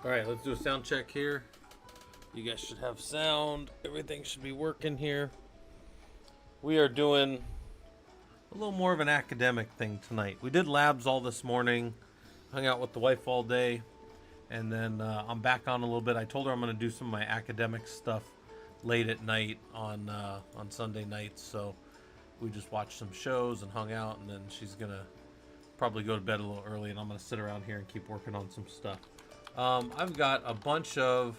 All right, let's do a sound check here. You guys should have sound. Everything should be working here. We are doing a little more of an academic thing tonight. We did labs all this morning, hung out with the wife all day, and then I'm back on a little bit. I told her I'm going to do some of my academic stuff late at night on Sunday nights. So we just watched some shows and hung out, and then she's going to probably go to bed a little early, and I'm going to sit around here and keep working on some stuff. I've got a bunch of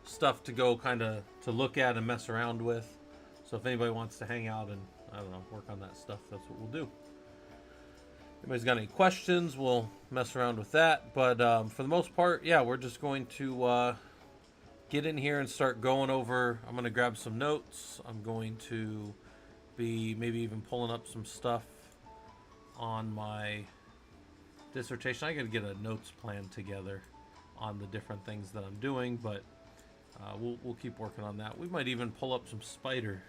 stuff to go kind of to look at and mess around with. So if anybody wants to hang out and, I don't know, work on that stuff, that's what we'll do. If anybody's got any questions, we'll mess around with that. But for the most part, yeah, we're just going to get in here and start going over. I'm going to grab some notes. I'm going to be maybe even pulling up some stuff on my dissertation. I got to get a notes plan together on the different things that I'm doing, but we'll keep working on that. We might even pull up some Spider.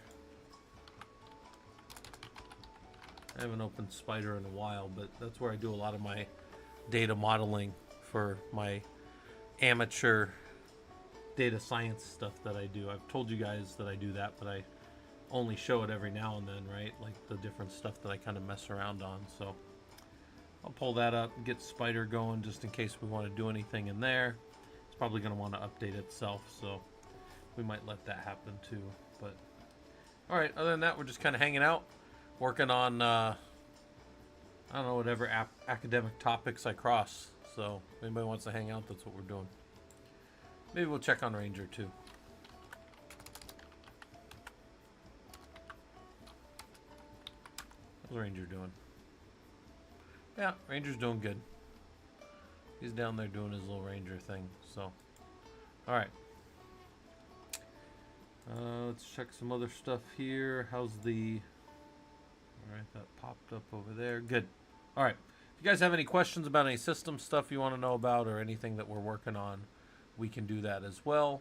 I haven't opened Spider in a while, but that's where I do a lot of my data modeling for my amateur data science stuff that I do. I've told you guys that I do that, but I only show it every now and then, right? Like the different stuff that I kind of mess around on. So I'll pull that up and get Spider going just in case we want to do anything in there. It's probably going to want to update itself, so we might let that happen too. But all right, other than that, we're just kind of hanging out, working on I don't know, whatever academic topics I cross. So if anybody wants to hang out, that's what we're doing. Maybe we'll check on Ranger too. How's Ranger doing? Yeah, Ranger's doing good. He's down there doing his little Ranger thing. So, all right. Let's check some other stuff here. How's the... All right, that popped up over there. Good. All right. If you guys have any questions about any system stuff you want to know about or anything that we're working on, we can do that as well.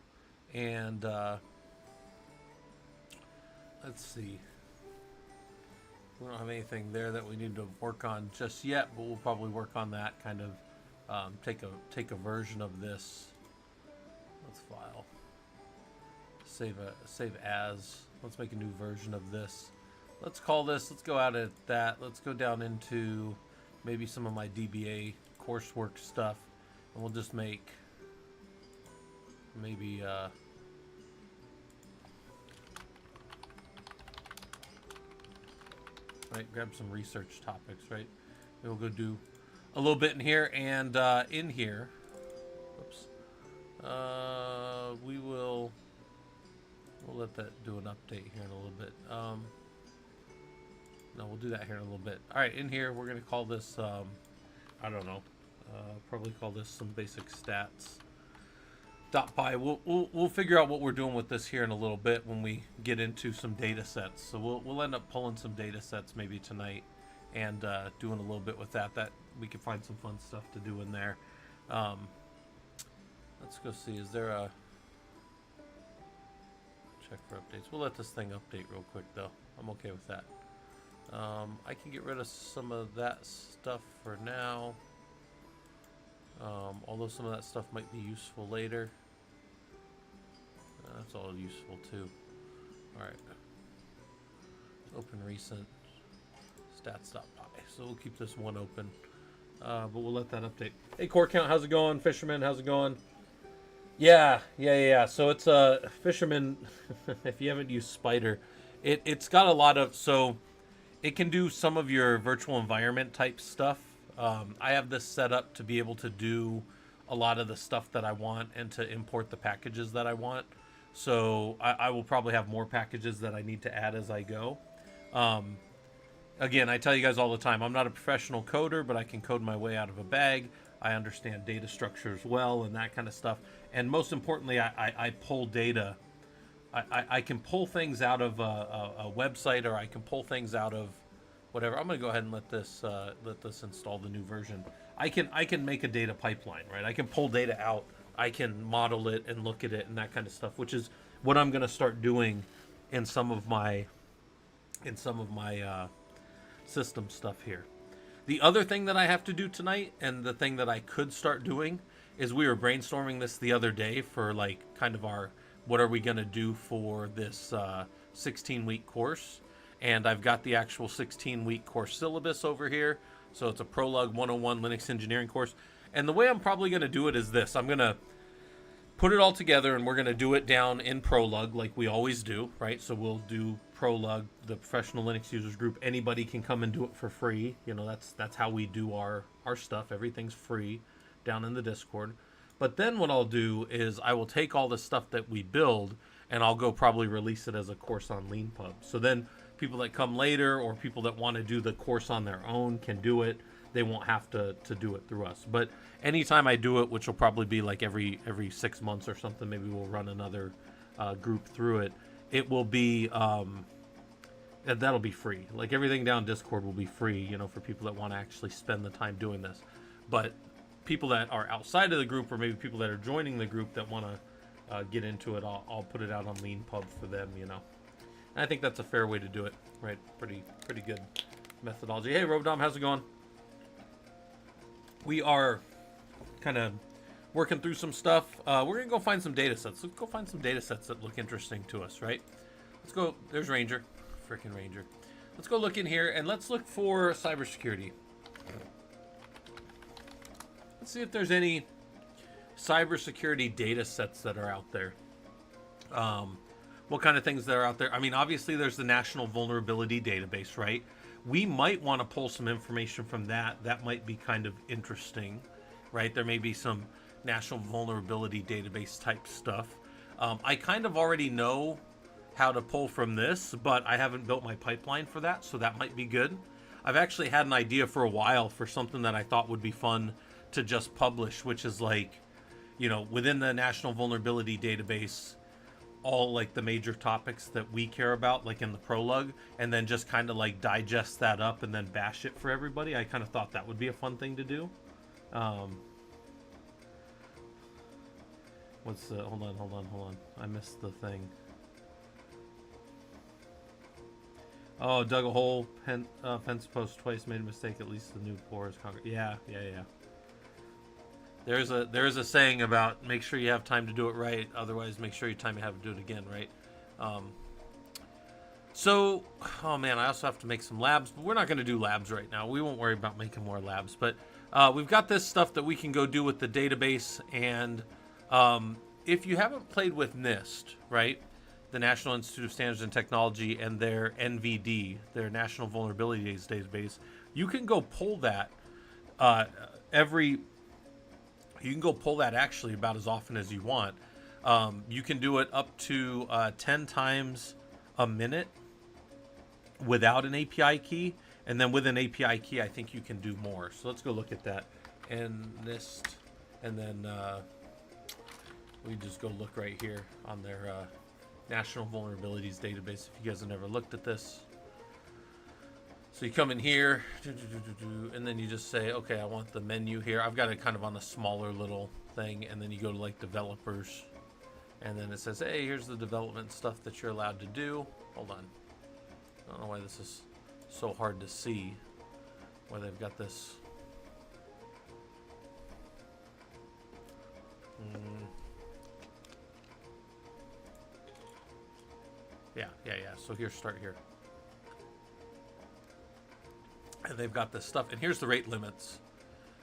And let's see. We don't have anything there that we need to work on just yet, but we'll probably work on that. Kind of take a version of this. Let's file. Save as. Let's make a new version of this. Let's call this. Let's go out at that. Let's go down into maybe some of my DBA coursework stuff, and we'll just make maybe. Right, grab some research topics, right? We'll go do a little bit in here, and in here, whoops, we'll let that do an update here in a little bit. No, we'll do that here in a little bit. All right, in here, we're going to call this, I don't know, probably call this some basic stats. .py. We'll figure out what we're doing with this here in a little bit when we get into some data sets. So we'll end up pulling some data sets maybe tonight and doing a little bit with that. That we can find some fun stuff to do in there. Let's go see. Is there a check for updates? We'll let this thing update real quick though. I'm okay with that. I can get rid of some of that stuff for now. Although some of that stuff might be useful later. That's all useful too. Alright. Open recent stats.py. So we'll keep this one open. But we'll let that update. Hey, core count, how's it going? Fisherman, how's it going? Yeah. So it's Fisherman, if you haven't used Spider, it's got a lot of, so it can do some of your virtual environment type stuff. I have this set up to be able to do a lot of the stuff that I want and to import the packages that I want. So I will probably have more packages that I need to add as I go. Again, I tell you guys all the time, I'm not a professional coder, but I can code my way out of a bag. I understand data structures well and that kind of stuff. And most importantly, I pull data. I can pull things out of a website, or I can pull things out of whatever. I'm going to go ahead and let this install the new version. I can make a data pipeline, right? I can pull data out. I can model it and look at it and that kind of stuff, which is what I'm going to start doing in some of my system stuff here. The other thing that I have to do tonight, and the thing that I could start doing, is we were brainstorming this the other day for like kind of our what are we going to do for this 16-week course. And I've got the actual 16-week course syllabus over here. So it's a ProLUG 101 Linux engineering course. And the way I'm probably going to do it is this. I'm going to put it all together, and we're going to do it down in ProLUG like we always do, right? So we'll do ProLUG, the Professional Linux Users Group. Anybody can come and do it for free. You know, that's how we do our stuff. Everything's free down in the Discord. But then what I'll do is I will take all the stuff that we build, and I'll go probably release it as a course on LeanPub. So then people that come later or people that want to do the course on their own can do it. They won't have to do it through us. But anytime I do it, which will probably be like every 6 months or something, maybe we'll run another group through it. It will be that'll be free. Like everything down Discord will be free, you know, for people that want to actually spend the time doing this. But people that are outside of the group, or maybe people that are joining the group that want to get into it, I'll put it out on LeanPub for them, you know. And I think that's a fair way to do it, right? Pretty good methodology. Hey, Robdom, how's it going? We are kind of working through some stuff. We're going to go find some data sets. Let's go find some data sets that look interesting to us, right? Let's go. There's Ranger. Frickin' Ranger. Let's go look in here, and let's look for cybersecurity. Let's see if there's any cybersecurity data sets that are out there. What kind of things that are out there? I mean, obviously, there's the National Vulnerability Database, right? We might want to pull some information from that. That might be kind of interesting, right? There may be some National Vulnerability Database type stuff. I kind of already know how to pull from this, but I haven't built my pipeline for that, so that might be good. I've actually had an idea for a while for something that I thought would be fun to just publish, which is like, you know, within the National Vulnerability Database, all like the major topics that we care about, like in the ProLUG, and then just kind of like digest that up and then bash it for everybody. I kind of thought that would be a fun thing to do. What's the, hold on. I missed the thing. Oh, dug a hole, fence post twice, made a mistake, at least the new pour is concrete. Yeah. There's a saying about make sure you have time to do it right, otherwise make sure you have to do it again, right? So, oh man, I also have to make some labs, but we're not going to do labs right now. We won't worry about making more labs, but we've got this stuff that we can go do with the database, and if you haven't played with NIST, right, the National Institute of Standards and Technology, and their NVD, their National Vulnerability Database, you can go pull that you can go pull that actually about as often as you want. You can do it up to 10 times a minute without an API key. And then with an API key, I think you can do more. So let's go look at that. And NIST. And then we just go look right here on their National Vulnerabilities Database if you guys have never looked at this. So you come in here, and then you just say, okay, I want the menu here. I've got it kind of on a smaller little thing, and then you go to like developers, and then it says, hey, here's the development stuff that you're allowed to do. Hold on. I don't know why this is so hard to see, why they've got this. Yeah. So here, start here. And they've got this stuff, and here's the rate limits.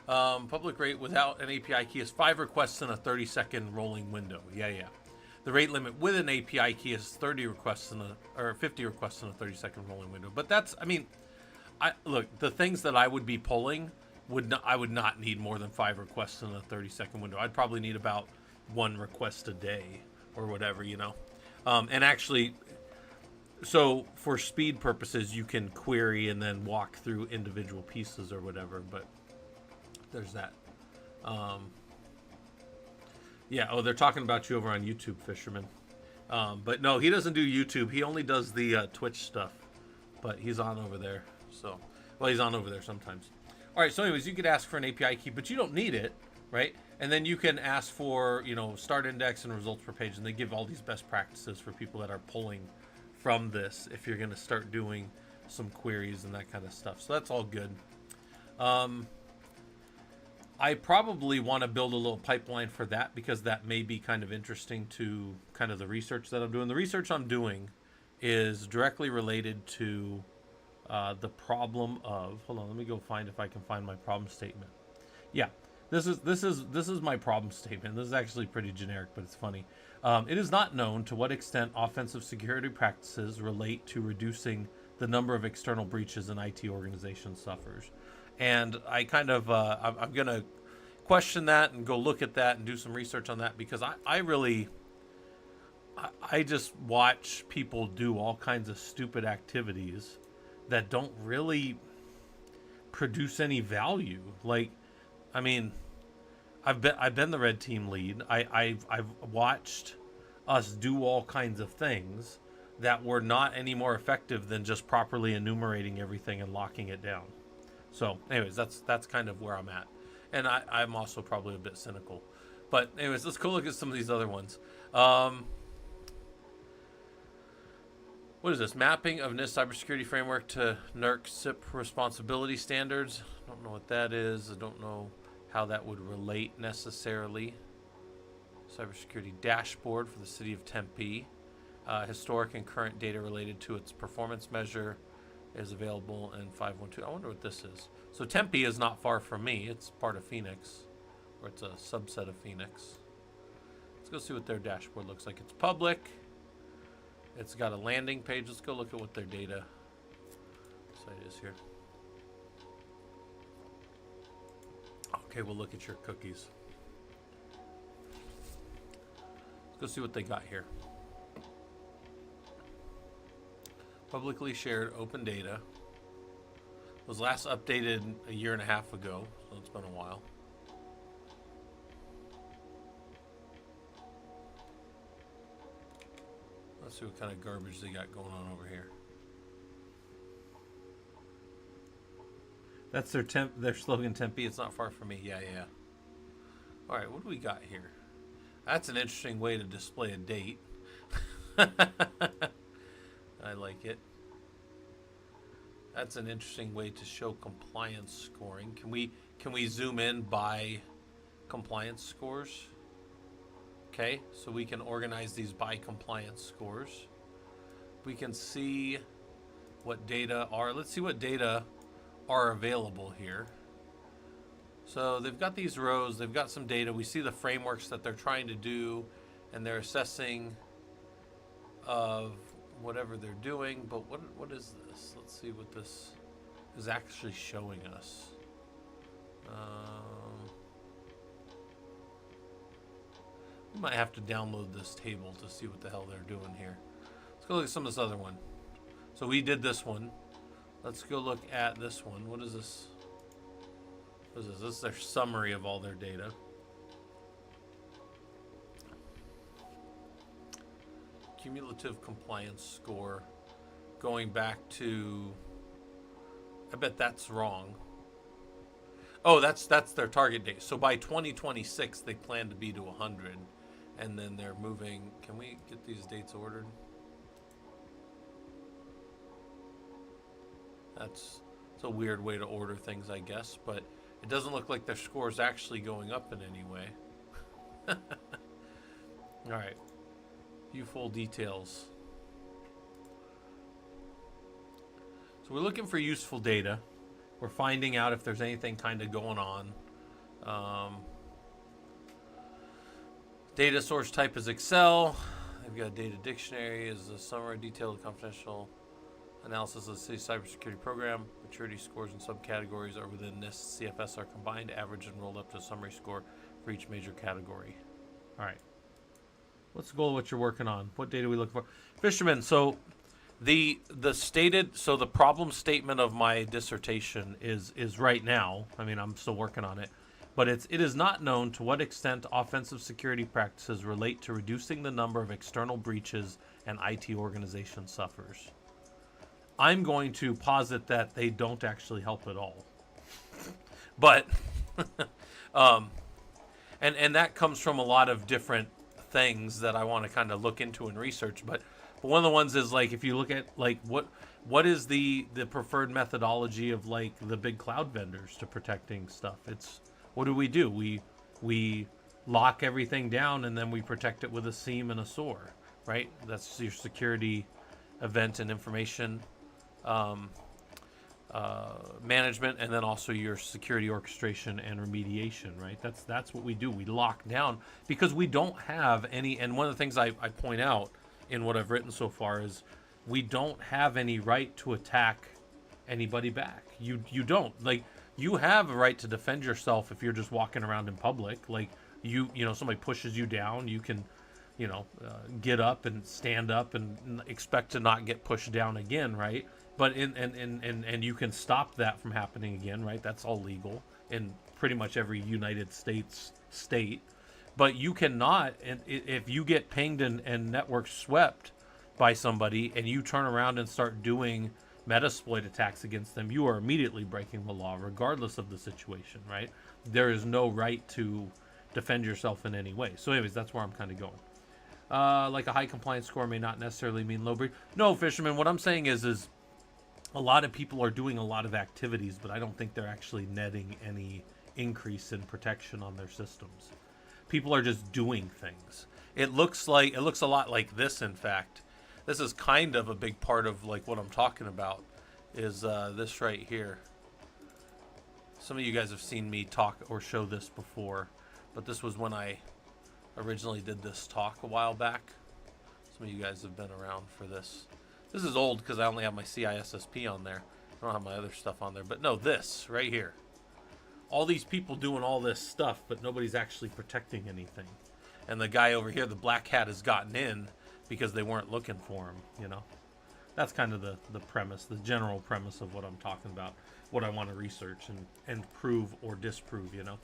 Public rate without an API key is 5 requests in a 30-second rolling window. Yeah. The rate limit with an API key is 50 requests in a 30-second rolling window. But that's, I mean, look, the things that I would be pulling I would not need more than 5 requests in a 30-second window. I'd probably need about 1 request a day or whatever, you know. And actually, so for speed purposes, you can query and then walk through individual pieces or whatever, but there's that. Yeah, oh, they're talking about you over on YouTube, Fisherman. But no, he doesn't do YouTube. He only does the Twitch stuff, but he's on over there. So, well, he's on over there sometimes. All right, so anyways, you could ask for an API key, but you don't need it, right? And then you can ask for, you know, start index and results per page, and they give all these best practices for people that are pulling from this if you're going to start doing some queries and that kind of stuff. So that's all good. I probably want to build a little pipeline for that because that may be kind of interesting to kind of the research that I'm doing. The research I'm doing is directly related to the problem of. Hold on, let me go find if I can find my problem statement. Yeah, this is my problem statement. This is actually pretty generic, but it's funny. It is not known to what extent offensive security practices relate to reducing the number of external breaches an IT organization suffers. And I kind of I'm gonna question that and go look at that and do some research on that because I really I just watch people do all kinds of stupid activities that don't really produce any value. Like, I mean, I've been the red team lead. I've watched us do all kinds of things that were not any more effective than just properly enumerating everything and locking it down. So, anyways, that's kind of where I'm at, and I'm also probably a bit cynical. But anyways, let's go look at some of these other ones. What is this? Mapping of NIST cybersecurity framework to NERC SIP responsibility standards. I don't know what that is. I don't know how that would relate necessarily. Cybersecurity dashboard for the city of Tempe. Historic and current data related to its performance measure is available in 512. I wonder what this is. So Tempe is not far from me. It's part of Phoenix, or it's a subset of Phoenix. Let's go see what their dashboard looks like. It's public. It's got a landing page. Let's go look at what their data site is here. Okay, we'll look at your cookies. Let's go see what they got here. Publicly shared open data. It was last updated a year and a half ago, so it's been a while. Let's see what kind of garbage they got going on over here. That's their slogan, Tempe. It's not far from me. Yeah. All right, what do we got here? That's an interesting way to display a date. I like it. That's an interesting way to show compliance scoring. Can we zoom in by compliance scores? Okay, so we can organize these by compliance scores. We can see what data are. Let's see what data are available here. So they've got these rows. They've got some data. We see the frameworks that they're trying to do, and they're assessing of whatever they're doing. But what is this? Let's see what this is actually showing us. We might have to download this table to see what the hell they're doing here. Let's go look at some of this other one. So we did this one. Let's go look at this one. What is this? What is this? This is their summary of all their data. Cumulative compliance score going back to, I bet that's wrong. Oh, that's their target date. So by 2026 they plan to be to 100, and then they're moving. Can we get these dates ordered? It's a weird way to order things, I guess, but it doesn't look like their score is actually going up in any way. All right. View full details. So we're looking for useful data. We're finding out if there's anything kind of going on. Data source type is Excel. They've got a data dictionary is a summary, detailed, confidential analysis of the city cybersecurity program. Maturity scores and subcategories are within NIST CFS are combined, averaged, and rolled up to a summary score for each major category. All right. Let's go with what you're working on. What data are we looking for? Fisherman, so the problem statement of my dissertation is right now. I mean, I'm still working on it. But it is not known to what extent offensive security practices relate to reducing the number of external breaches an IT organization suffers. I'm going to posit that they don't actually help at all. But, and that comes from a lot of different things that I want to kind of look into and research. But one of the ones is like, if you look at like what is the preferred methodology of like the big cloud vendors to protecting stuff? It's what do? We lock everything down and then we protect it with a seam and a SOAR, right? That's your security event and information um, management, and then also your security orchestration and remediation, right? That's what we do. We lock down because we don't have any. And one of the things I point out in what I've written so far is we don't have any right to attack anybody back. You don't, like, you have a right to defend yourself if you're just walking around in public. Like, you know, somebody pushes you down, you can, you know, get up and stand up and expect to not get pushed down again, right? But and you can stop that from happening again, right? That's all legal in pretty much every United States state. But you cannot, and if you get pinged and network swept by somebody and you turn around and start doing Metasploit attacks against them, you are immediately breaking the law, regardless of the situation, right? There is no right to defend yourself in any way. So anyways, that's where I'm kind of going. Like a high compliance score may not necessarily mean low breach. No, Fisherman, what I'm saying is a lot of people are doing a lot of activities, but I don't think they're actually netting any increase in protection on their systems. People are just doing things. It looks a lot like this, in fact. This is kind of a big part of like what I'm talking about is this right here. Some of you guys have seen me talk or show this before, but this was when I originally did this talk a while back. Some of you guys have been around for this. This is old because I only have my CISSP on there. I don't have my other stuff on there. But no, this right here. All these people doing all this stuff, but nobody's actually protecting anything. And the guy over here, the black hat, has gotten in because they weren't looking for him, you know. That's kind of the premise, the general premise of what I'm talking about, what I want to research and prove or disprove, you know.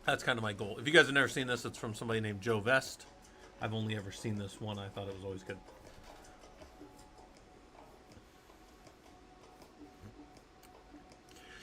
That's kind of my goal. If you guys have never seen this, it's from somebody named Joe Vest. I've only ever seen this one. I thought it was always good.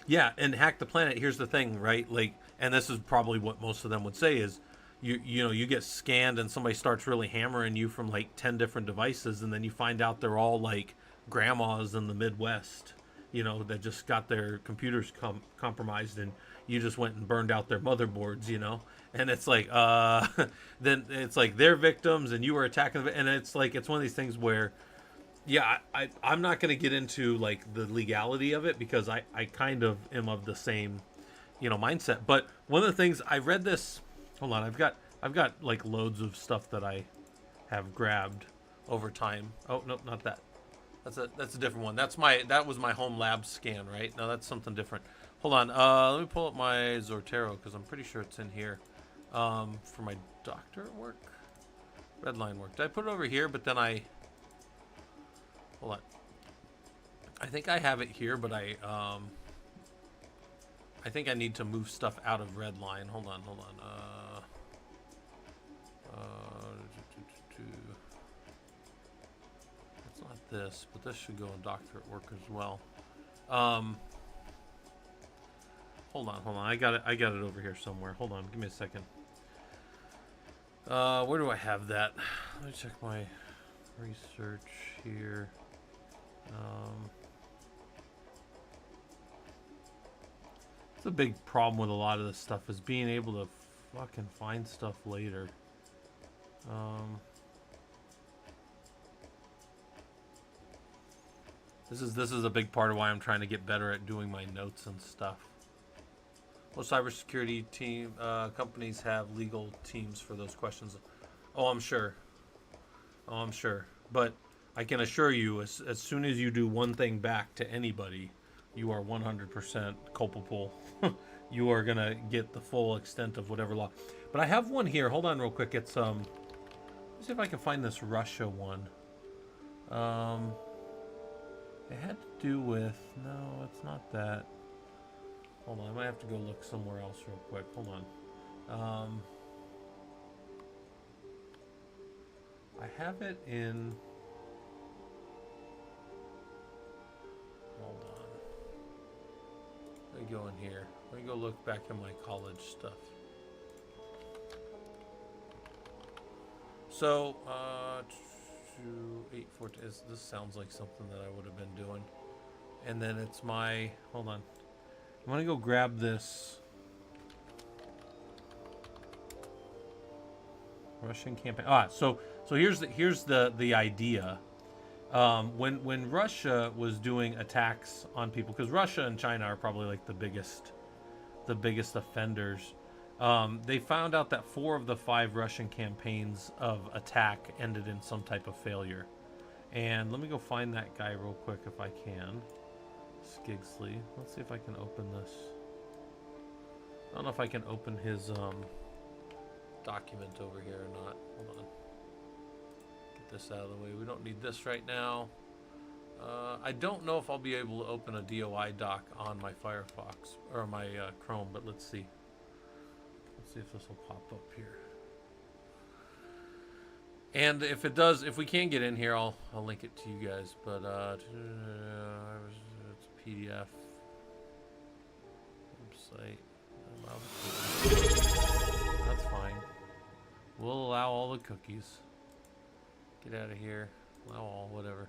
Yeah, and Hack the Planet, here's the thing, right? Like, and this is probably what most of them would say is, you know, you get scanned and somebody starts really hammering you from like 10 different devices, and then you find out they're all like grandmas in the Midwest, you know, that just got their computers compromised, and you just went and burned out their motherboards, you know. And it's like, then it's like they're victims and you were attacking them. And it's like, it's one of these things where, yeah, I'm not going to get into like the legality of it because I kind of am of the same, you know, mindset. But one of the things I read this, hold on, I've got like loads of stuff that I have grabbed over time. Oh, nope, not that. That's a different one. That was my home lab scan, right? No, that's something different. Hold on. Let me pull up my Zortero because I'm pretty sure it's in here. For my doctorate work, Redline work. Did I put it over here? But then hold on. I think I have it here, but I think I need to move stuff out of Redline. Hold on. It's not this, but this should go in doctorate work as well. Hold on. I got it over here somewhere. Hold on, give me a second. Where do I have that? Let me check my research here. It's a big problem with a lot of this stuff is being able to fucking find stuff later. This is a big part of why I'm trying to get better at doing my notes and stuff. Most cybersecurity companies have legal teams for those questions. Oh, I'm sure. But I can assure you, as soon as you do one thing back to anybody, you are 100% culpable. You are gonna get the full extent of whatever law. But I have one here. Hold on, real quick. It's let's see if I can find this Russia one. It had to do with, no, it's not that. Hold on, I might have to go look somewhere else real quick. Hold on. I have it in. Hold on. Let me go in here. Let me go look back at my college stuff. So, 284. This sounds like something that I would have been doing. And then it's my. Hold on. I'm gonna go grab this Russian campaign. So here's the idea. When Russia was doing attacks on people, because Russia and China are probably like the biggest offenders. They found out that 4 of the 5 Russian campaigns of attack ended in some type of failure. And let me go find that guy real quick if I can. Skigsley. Let's see if I can open this. I don't know if I can open his document over here or not. Hold on. Get this out of the way. We don't need this right now. I don't know if I'll be able to open a DOI doc on my Firefox or my Chrome, but let's see. Let's see if this will pop up here. And if it does, if we can get in here, I'll link it to you guys. But it's a PDF website. That's fine. We'll allow all the cookies. Get out of here. Allow all, whatever.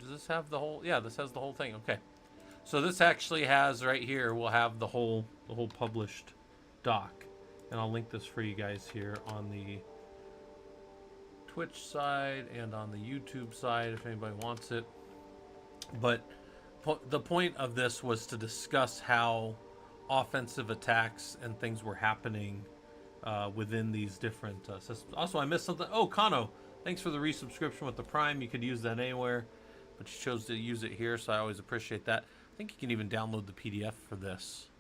Does this have the whole? Yeah, this has the whole thing. Okay. So this actually has right here. We'll have the whole published doc, and I'll link this for you guys here on the Twitch side and on the YouTube side if anybody wants it. But the point of this was to discuss how offensive attacks and things were happening within these different systems. Also, I missed something. Oh, Kano, thanks for the resubscription with the Prime. You could use that anywhere, but you chose to use it here, so I always appreciate that. I think you can even download the PDF for this.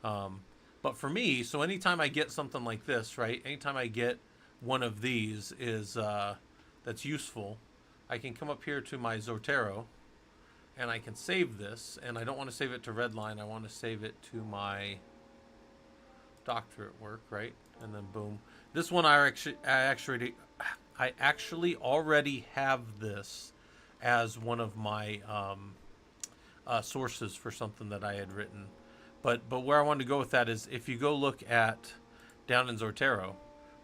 But for me, so anytime I get something like this, right? Anytime I get one of these is that's useful, I can come up here to my Zotero, and I can save this. And I don't want to save it to Redline. I want to save it to my doctorate work, right? And then boom. This one I actually already have this as one of my sources for something that I had written. But where I wanted to go with that is if you go look at down in Zotero,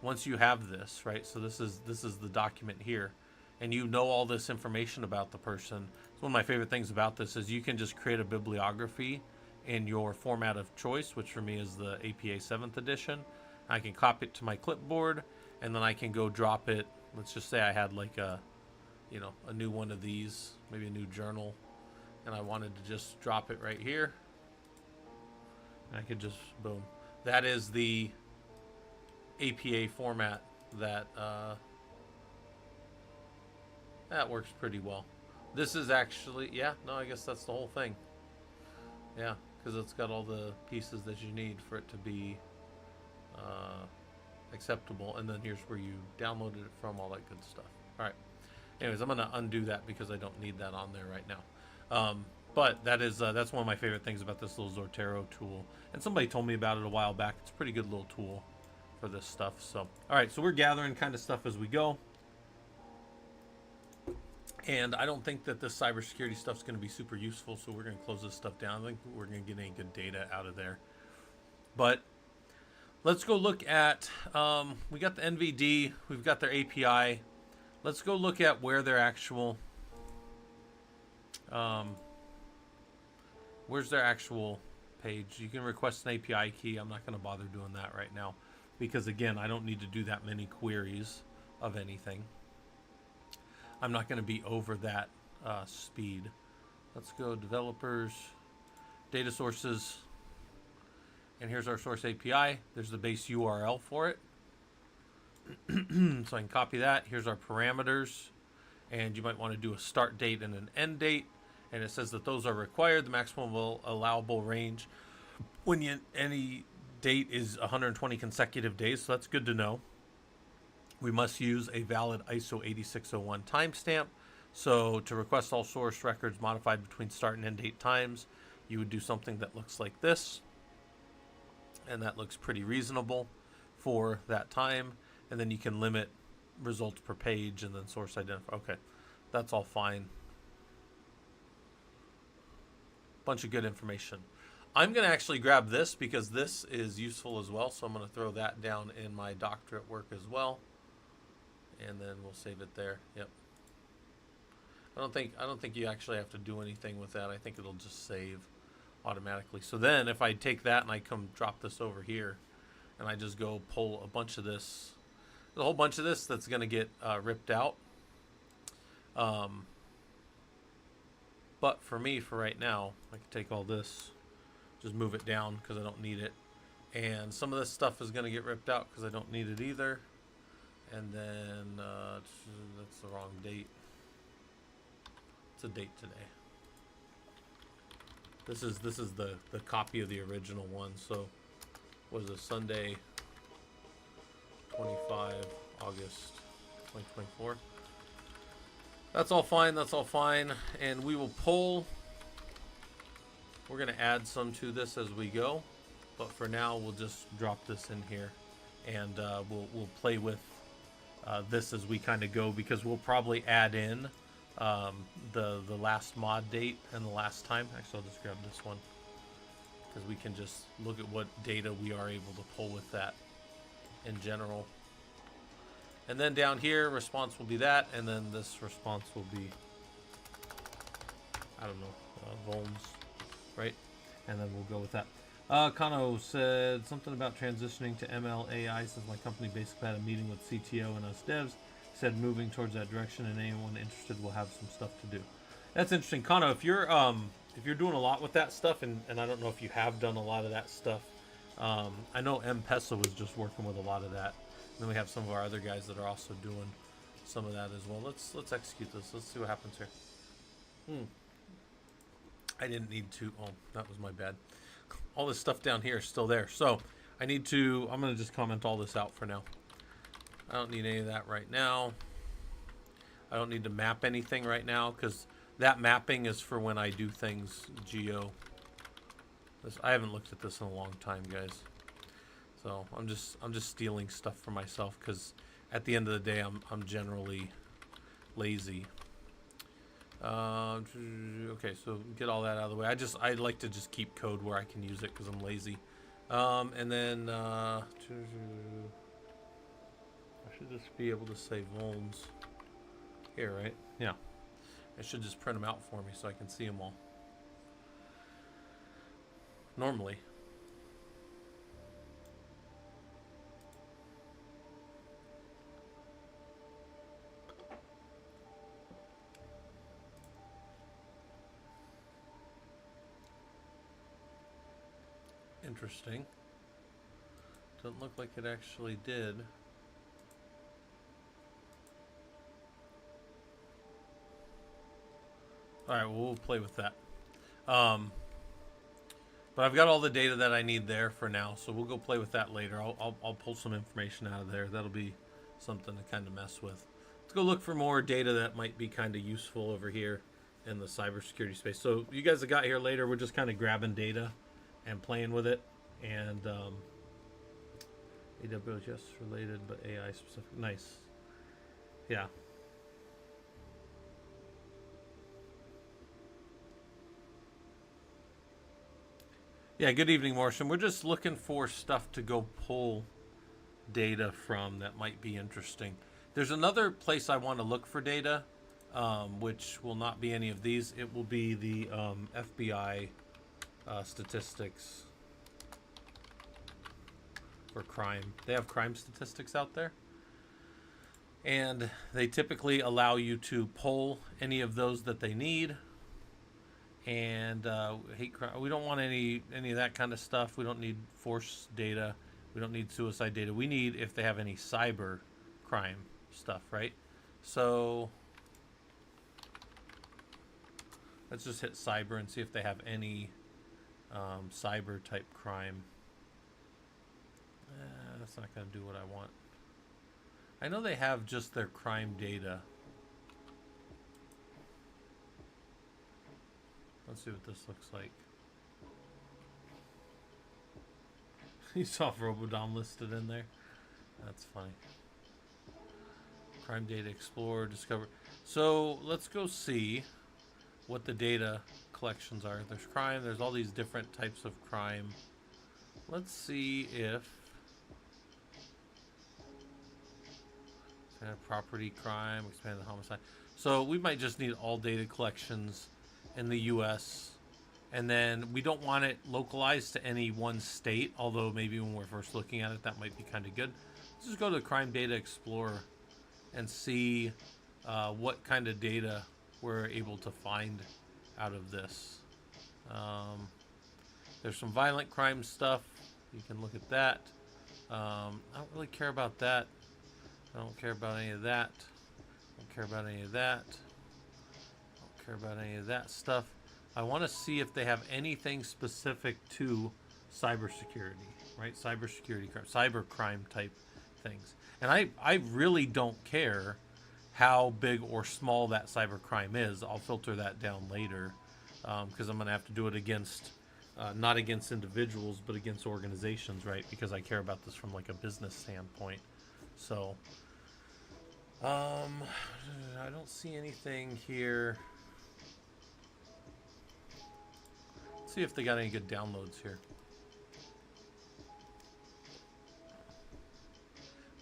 once you have this, right? So this is the document here, and you know all this information about the person. So one of my favorite things about this is you can just create a bibliography in your format of choice, which for me is the APA 7th edition. I can copy it to my clipboard, and then I can go drop it. Let's just say I had like a new one of these, maybe a new journal, and I wanted to just drop it right here. I could just, boom. That is the APA format that works pretty well. This is actually, yeah, no, I guess that's the whole thing. Yeah, because it's got all the pieces that you need for it to be acceptable. And then here's where you downloaded it from, all that good stuff. All right. Anyways, I'm going to undo that because I don't need that on there right now. But that is that's one of my favorite things about this little Zotero tool. And somebody told me about it a while back. It's a pretty good little tool for this stuff. So, all right, so we're gathering kind of stuff as we go. And I don't think that this cybersecurity stuff is going to be super useful, so we're going to close this stuff down. I don't think we're going to get any good data out of there. But let's go look at, we got the NVD, we've got their API. Let's go look at where their actual, where's their actual page. You can request an API key. I'm not going to bother doing that right now because, again, I don't need to do that many queries of anything. I'm not going to be over that speed. Let's go developers, data sources, and here's our source API. There's the base URL for it. So I can copy that. Here's our parameters, and you might want to do a start date and an end date, and it says that those are required. The maximum allowable range when any date is 120 consecutive days, so that's good to know. We must use a valid ISO 8601 timestamp. So to request all source records modified between start and end date times, you would do something that looks like this. And that looks pretty reasonable for that time. And then you can limit results per page and then source identifier. Okay, that's all fine. Bunch of good information. I'm going to actually grab this because this is useful as well. So I'm going to throw that down in my doctorate work as well. And then we'll save it there. Yep. I don't think you actually have to do anything with that. I think it'll just save automatically. So then if I take that and I come drop this over here and I just go pull a bunch of this, a whole bunch of this that's going to get ripped out. But for me, for right now, I can take all this, just move it down because I don't need it. And some of this stuff is going to get ripped out because I don't need it either. And then that's the wrong date. It's a date today. This is the copy of the original one. So was it Sunday 25 August 2024. That's all fine. That's all fine. And we will pull. We're going to add some to this as we go. But for now, we'll just drop this in here. And we'll play with this as we kind of go. Because we'll probably add in the last mod date and the last time. Actually, I'll just grab this one. Because we can just look at what data we are able to pull with that in general. And then down here, response will be that, and then this response will be, I don't know, Volms, right? And then we'll go with that. Kano said something about transitioning to ML AI since my company basically had a meeting with CTO and us devs. Said moving towards that direction, and anyone interested will have some stuff to do. That's interesting, Kano. If you're doing a lot with that stuff, and I don't know if you have done a lot of that stuff. I know M-Pesa was just working with a lot of that. And then we have some of our other guys that are also doing some of that as well. Let's execute this. Let's see what happens here. I didn't need to. Oh, that was my bad. All this stuff down here is still there. So I need to. I'm going to just comment all this out for now. I don't need any of that right now. I don't need to map anything right now because that mapping is for when I do things geo. I haven't looked at this in a long time, guys. So I'm just stealing stuff for myself because at the end of the day I'm generally lazy. Okay, so get all that out of the way. I like to just keep code where I can use it because I'm lazy. And then I should just be able to say Volms here, right? Yeah. I should just print them out for me so I can see them all. Normally. Interesting. Doesn't look like it actually did. Alright, well, we'll play with that. But I've got all the data that I need there for now, so we'll go play with that later. I'll pull some information out of there. That'll be something to kind of mess with. Let's go look for more data that might be kind of useful over here in the cybersecurity space. So you guys that got here later, we're just kind of grabbing data and playing with it. And AWS related, but AI specific. Nice. Yeah. Yeah, good evening, Morrison. We're just looking for stuff to go pull data from that might be interesting. There's another place I want to look for data, which will not be any of these. It will be the FBI statistics for crime. They have crime statistics out there. And they typically allow you to pull any of those that they need. And hate crime. We don't want any of that kind of stuff. We don't need force data. We don't need suicide data. We need if they have any cyber crime stuff, right? So let's just hit cyber and see if they have any cyber type crime. That's not going to do what I want. I know they have just their crime data. Let's see what this looks like. You saw Robodom listed in there. That's funny. Crime data, explore, discover. So let's go see what the data collections are. There's crime. There's all these different types of crime. Let's see if property crime, expanded homicide. So we might just need all data collections in the U.S. And then we don't want it localized to any one state, although maybe when we're first looking at it, that might be kind of good. Let's just go to the Crime Data Explorer and see what kind of data we're able to find out of this. There's some violent crime stuff. You can look at that. I don't really care about that. I don't care about any of that. I don't care about any of that. I don't care about any of that stuff. I want to see if they have anything specific to cybersecurity, right? Cybersecurity, cyber crime type things. And I really don't care how big or small that cyber crime is. I'll filter that down later because I'm going to have to do it against, not against individuals, but against organizations, right? Because I care about this from like a business standpoint. So, I don't see anything here. Let's see if they got any good downloads here.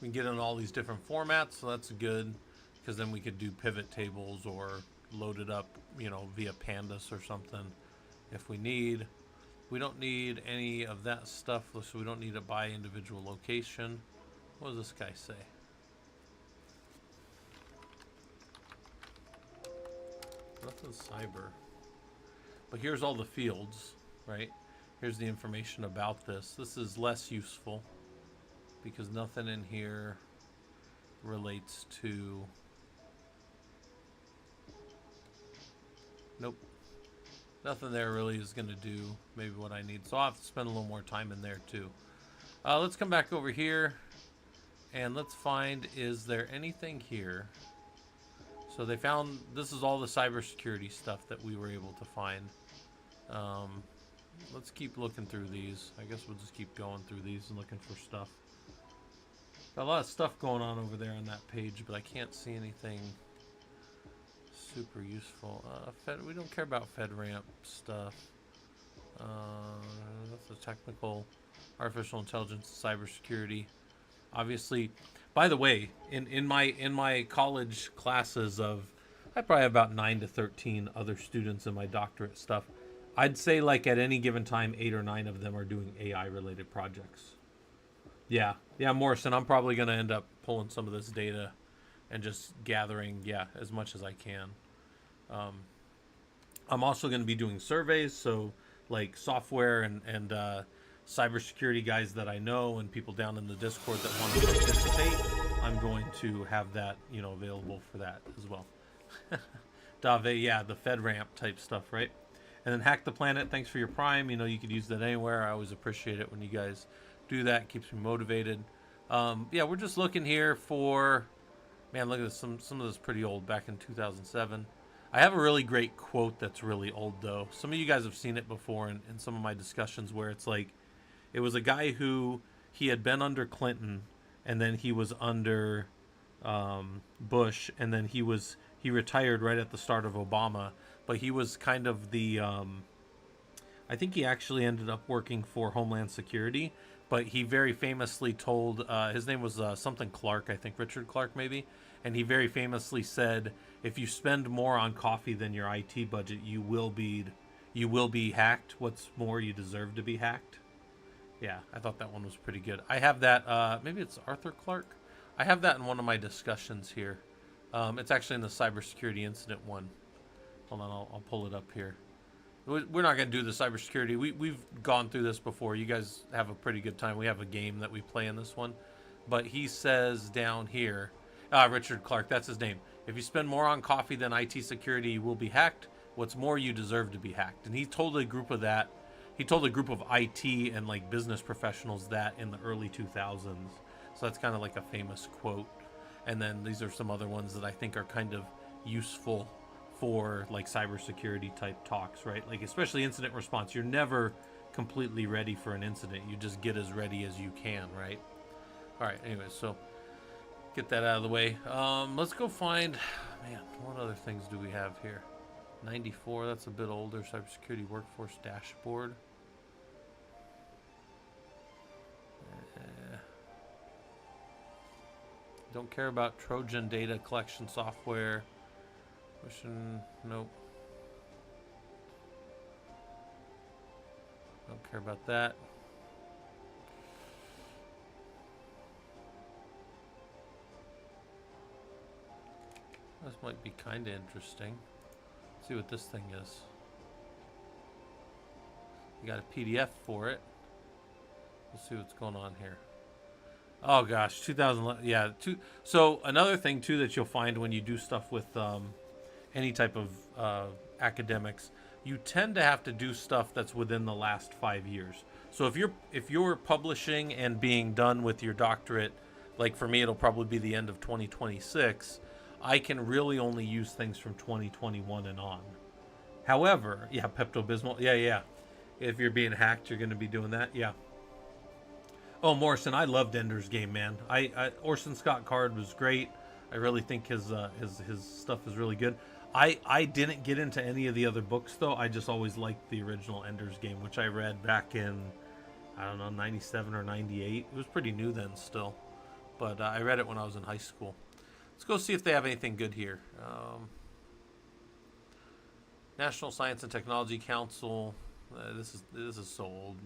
We can get in all these different formats, so that's good, because then we could do pivot tables or load it up, you know, via pandas or something if we need. We don't need any of that stuff, so we don't need it by individual location. What does this guy say? Nothing cyber. But here's all the fields, right? Here's the information about this. This is less useful because nothing in here relates to... Nope. Nothing there really is going to do maybe what I need. So I'll have to spend a little more time in there too. Let's come back over here and let's find, is there anything here? So they found, this is all the cybersecurity stuff that we were able to find. Let's keep looking through these. I guess we'll just keep going through these and looking for stuff. Got a lot of stuff going on over there on that page, but I can't see anything super useful. We don't care about FedRAMP stuff. That's a technical, artificial intelligence, cybersecurity. Obviously, by the way, in my college classes of, I probably have about 9 to 13 other students in my doctorate stuff. I'd say like at any given time, 8 or 9 of them are doing AI related projects. Yeah, Morrison, I'm probably going to end up pulling some of this data and just gathering, as much as I can. I'm also going to be doing surveys, so like software and cybersecurity guys that I know and people down in the Discord that want to participate, I'm going to have that, available for that as well. Dave, yeah, the FedRAMP type stuff, right? And then Hack the Planet, thanks for your Prime. You could use that anywhere. I always appreciate it when you guys do that. It keeps me motivated. We're just looking here for, man, look at this. Some of this is pretty old, back in 2007. I have a really great quote that's really old, though. Some of you guys have seen it before in some of my discussions where it's like, it was a guy who, he had been under Clinton, and then he was under Bush, and then he retired right at the start of Obama, but he was kind of the, I think he actually ended up working for Homeland Security, but he very famously told, his name was something Clark, I think, Richard Clark maybe, and he very famously said, if you spend more on coffee than your IT budget, you will be hacked. What's more, you deserve to be hacked. Yeah, I thought that one was pretty good. I have that, maybe it's Arthur Clarke. I have that in one of my discussions here. It's actually in the cybersecurity incident one. Hold on, I'll pull it up here. We're not going to do the cybersecurity. We've gone through this before. You guys have a pretty good time. We have a game that we play in this one. But he says down here, Richard Clark, that's his name. If you spend more on coffee than IT security, you will be hacked. What's more, you deserve to be hacked. And he told a group of IT and like business professionals that in the early 2000s. So that's kind of like a famous quote. And then these are some other ones that I think are kind of useful for like cybersecurity type talks, right? Like especially incident response. You're never completely ready for an incident. You just get as ready as you can, right? All right, anyways, so get that out of the way. Let's go find, man, what other things do we have here? 94, that's a bit older. Cybersecurity Workforce Dashboard. Don't care about Trojan data collection software. Nope. Don't care about that. This might be kind of interesting. Let's see what this thing is. You got a PDF for it. We'll see what's going on here. Oh gosh, 2011. Yeah. So another thing too that you'll find when you do stuff with any type of academics, you tend to have to do stuff that's within the last 5 years. So if you're publishing and being done with your doctorate, like for me, it'll probably be the end of 2026. I can really only use things from 2021 and on. However, yeah, Pepto-Bismol. Yeah. If you're being hacked, you're going to be doing that. Yeah. Oh, Morrison, I loved Ender's Game, man. Orson Scott Card was great. I really think his stuff is really good. I didn't get into any of the other books though. I just always liked the original Ender's Game, which I read back in, I don't know, 97 or 98. It was pretty new then still, but I read it when I was in high school. Let's go see if they have anything good here. National Science and Technology Council. This is so old.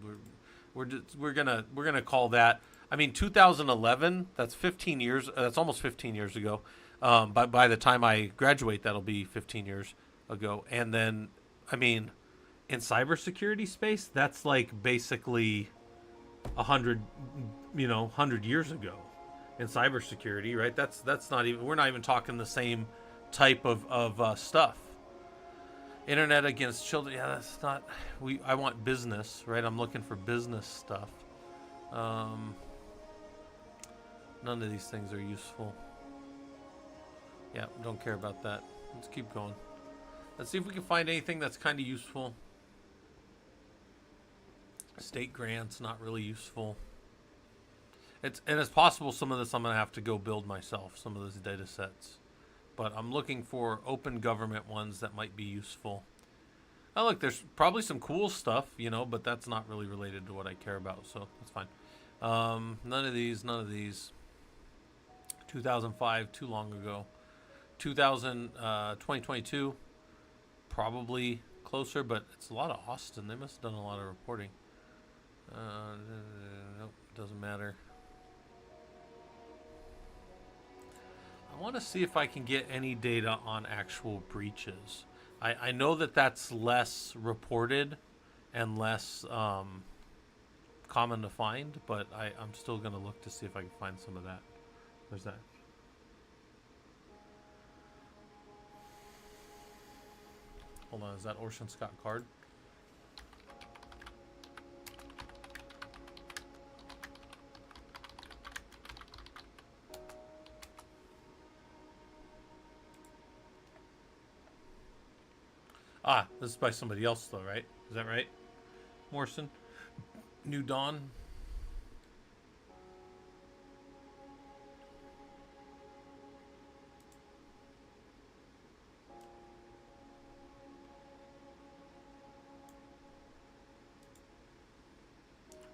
We're gonna call that. I mean, 2011. That's 15 years. That's almost 15 years ago. But by the time I graduate, that'll be 15 years ago. And then, I mean, in cybersecurity space, that's like basically 100 years ago. In cybersecurity, right? That's not even. We're not even talking the same type of stuff. Internet against children. Yeah, that's not. I want business, right? I'm looking for business stuff. None of these things are useful. Yeah, don't care about that. Let's keep going. Let's see if we can find anything that's kind of useful. State grants, not really useful. It's possible some of this I'm going to have to go build myself, some of those data sets. But I'm looking for open government ones that might be useful. Oh, look, there's probably some cool stuff, but that's not really related to what I care about, so that's fine. None of these. 2005, too long ago. 2022, probably closer, but it's a lot of Austin. They must have done a lot of reporting. Nope, doesn't matter. I want to see if I can get any data on actual breaches. I know that that's less reported and less common to find, but I'm still going to look to see if I can find some of that. Where's that? Hold on, is that Orson Scott Card? Ah, this is by somebody else though, right? Is that right? Morrison? New Dawn?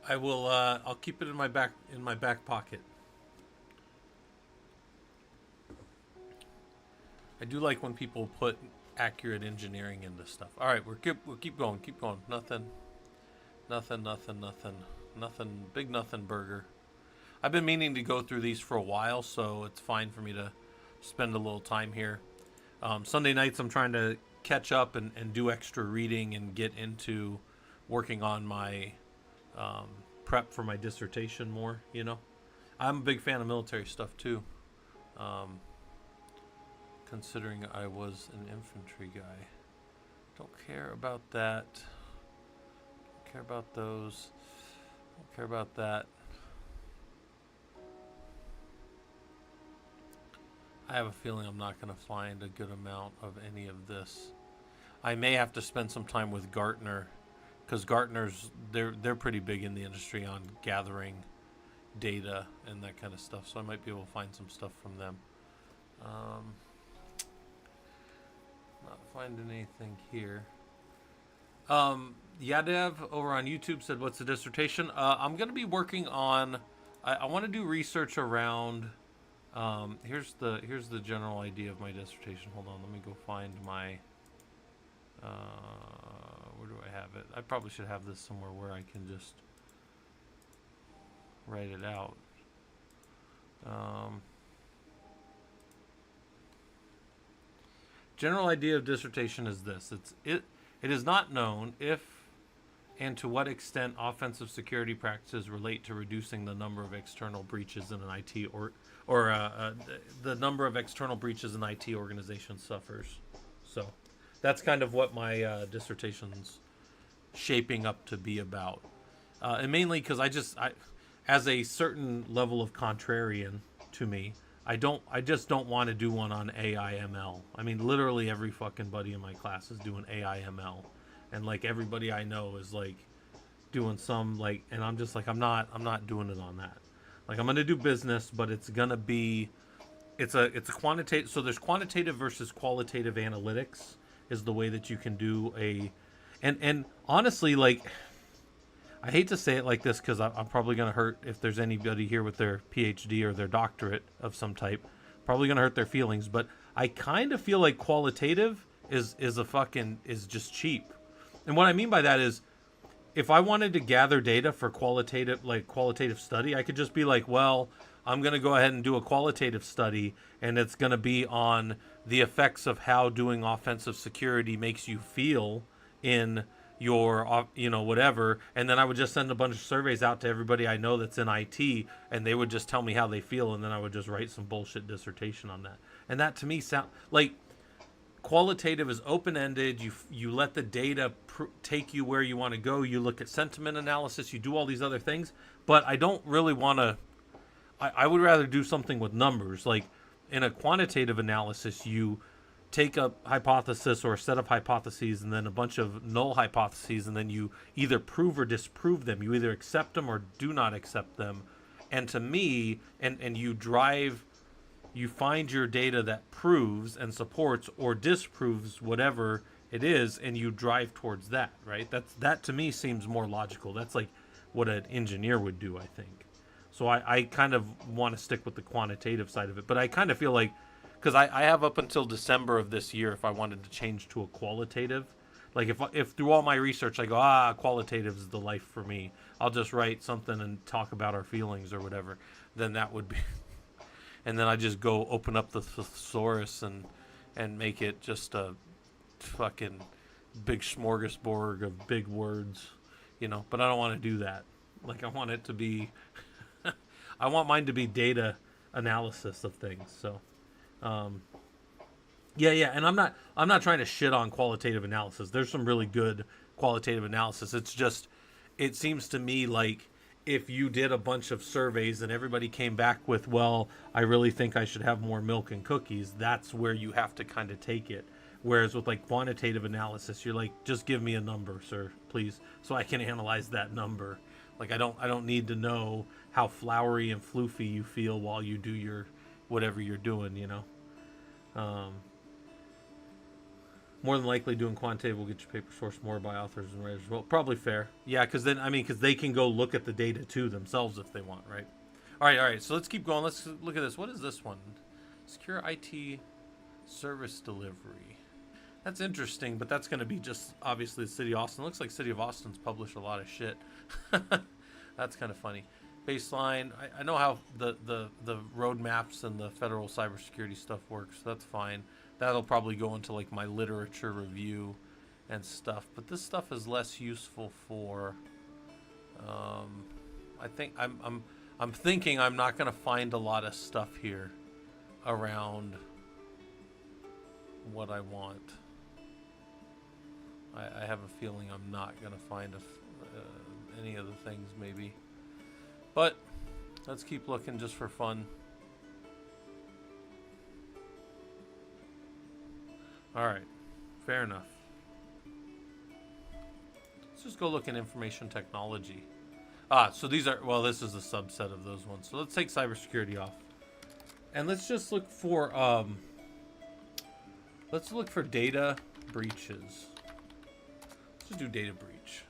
I will I'll keep it in my back pocket. I do like when people put accurate engineering into stuff. All right, we'll keep going. Nothing. Big nothing burger. I've been meaning to go through these for a while, so it's fine for me to spend a little time here. Sunday nights, I'm trying to catch up and do extra reading and get into working on my prep for my dissertation more. I'm a big fan of military stuff too. Considering I was an infantry guy. Don't care about that. Don't care about those. Don't care about that. I have a feeling I'm not going to find a good amount of any of this. I may have to spend some time with Gartner, because Gartner's they're pretty big in the industry on gathering data and that kind of stuff. So I might be able to find some stuff from them. Not find anything here. Yadev over on YouTube said, "What's the dissertation?" I'm going to be working on. I want to do research around. Here's the general idea of my dissertation. Hold on, let me go find my. Where do I have it? I probably should have this somewhere where I can just write it out. General idea of dissertation is this: it is not known if and to what extent offensive security practices relate to reducing the number of external breaches in an IT or the number of external breaches an IT organization suffers. So that's kind of what my dissertation's shaping up to be about, and mainly because I as a certain level of contrarian to me, I just don't want to do one on AI/ML. I mean, literally every fucking buddy in my class is doing AI/ML, and like everybody I know is like doing some like, and I'm just like I'm not doing it on that. Like I'm gonna do business, but it's gonna be, it's a quantitative. So there's quantitative versus qualitative analytics is the way that you can do a, and honestly, like I hate to say it like this because I'm probably gonna hurt if there's anybody here with their PhD or their doctorate of some type. Probably gonna hurt their feelings, but I kind of feel like qualitative is just cheap. And what I mean by that is, if I wanted to gather data for qualitative study, I could just be like, well, I'm going to go ahead and do a qualitative study, and it's going to be on the effects of how doing offensive security makes you feel in your, whatever. And then I would just send a bunch of surveys out to everybody I know that's in IT, and they would just tell me how they feel, and then I would just write some bullshit dissertation on that. And that to me sound like qualitative is open-ended. You let the data take you where you want to go. You look at sentiment analysis. You do all these other things. But I don't really want to. I would rather do something with numbers. Like in a quantitative analysis, you take a hypothesis or a set of hypotheses and then a bunch of null hypotheses, and then you either prove or disprove them. You either accept them or do not accept them. And to me, and you find your data that proves and supports or disproves whatever it is, and you drive towards that, right? That to me seems more logical. That's like what an engineer would do, I think. So I kind of want to stick with the quantitative side of it, but I kind of feel like, because I have up until December of this year if I wanted to change to a qualitative. Like if through all my research I go, qualitative is the life for me, I'll just write something and talk about our feelings or whatever, then that would be... And then I just go open up the thesaurus and make it just a fucking big smorgasbord of big words, But I don't want to do that. Like I want it to be, I want mine to be data analysis of things. So, yeah. And I'm not trying to shit on qualitative analysis. There's some really good qualitative analysis. It's just, it seems to me like, if you did a bunch of surveys and everybody came back with, well, I really think I should have more milk and cookies, that's where you have to kind of take it. Whereas with like quantitative analysis, you're like, just give me a number, sir, please, so I can analyze that number. Like I don't need to know how flowery and floofy you feel while you do your whatever you're doing, More than likely, doing quantitative will get your paper sourced more by authors and writers. Well, probably fair. Yeah, because they can go look at the data too themselves if they want, right? All right. So let's keep going. Let's look at this. What is this one? Secure IT service delivery. That's interesting, but that's going to be just obviously the City of Austin. Looks like City of Austin's published a lot of shit. That's kind of funny. Baseline. I know how the roadmaps and the federal cybersecurity stuff works. So that's fine. That'll probably go into like my literature review and stuff, but this stuff is less useful for. I think I'm thinking I'm not gonna find a lot of stuff here around what I want. I have a feeling I'm not gonna find any of the things maybe, but let's keep looking just for fun. All right, fair enough. Let's just go look at information technology. So these are, well, this is a subset of those ones. So let's take cybersecurity off. And let's just look for, data breaches. Let's just do data breach.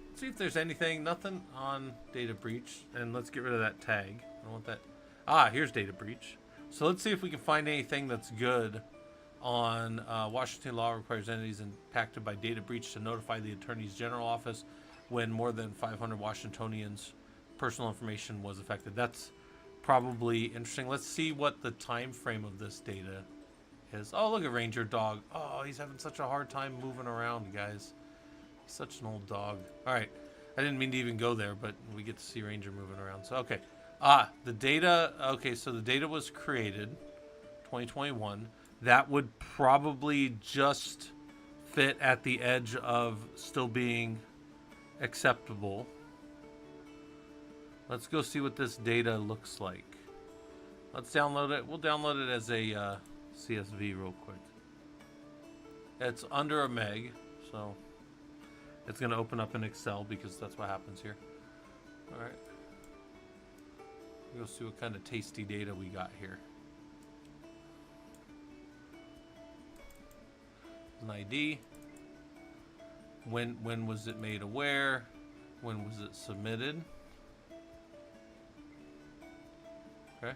Let's see if there's anything. Nothing on data breach. And let's get rid of that tag. I don't want that. Ah, here's data breach. So let's see if we can find anything that's good on Washington law requires entities impacted by data breach to notify the Attorney's General Office when more than 500 Washingtonians' personal information was affected. That's probably interesting. Let's see what the time frame of this data is. Oh, look at Ranger Dog. Oh, he's having such a hard time moving around, guys. He's such an old dog. All right. I didn't mean to even go there, but we get to see Ranger moving around. So, okay. The data. Okay, so the data was created 2021. That would probably just fit at the edge of still being acceptable. Let's go see what this data looks like. Let's download it. We'll download it as a CSV real quick. It's under a meg, so it's going to open up in Excel because that's what happens here. All right. We'll see what kind of tasty data we got here. An ID. When was it made aware? When was it submitted? Okay.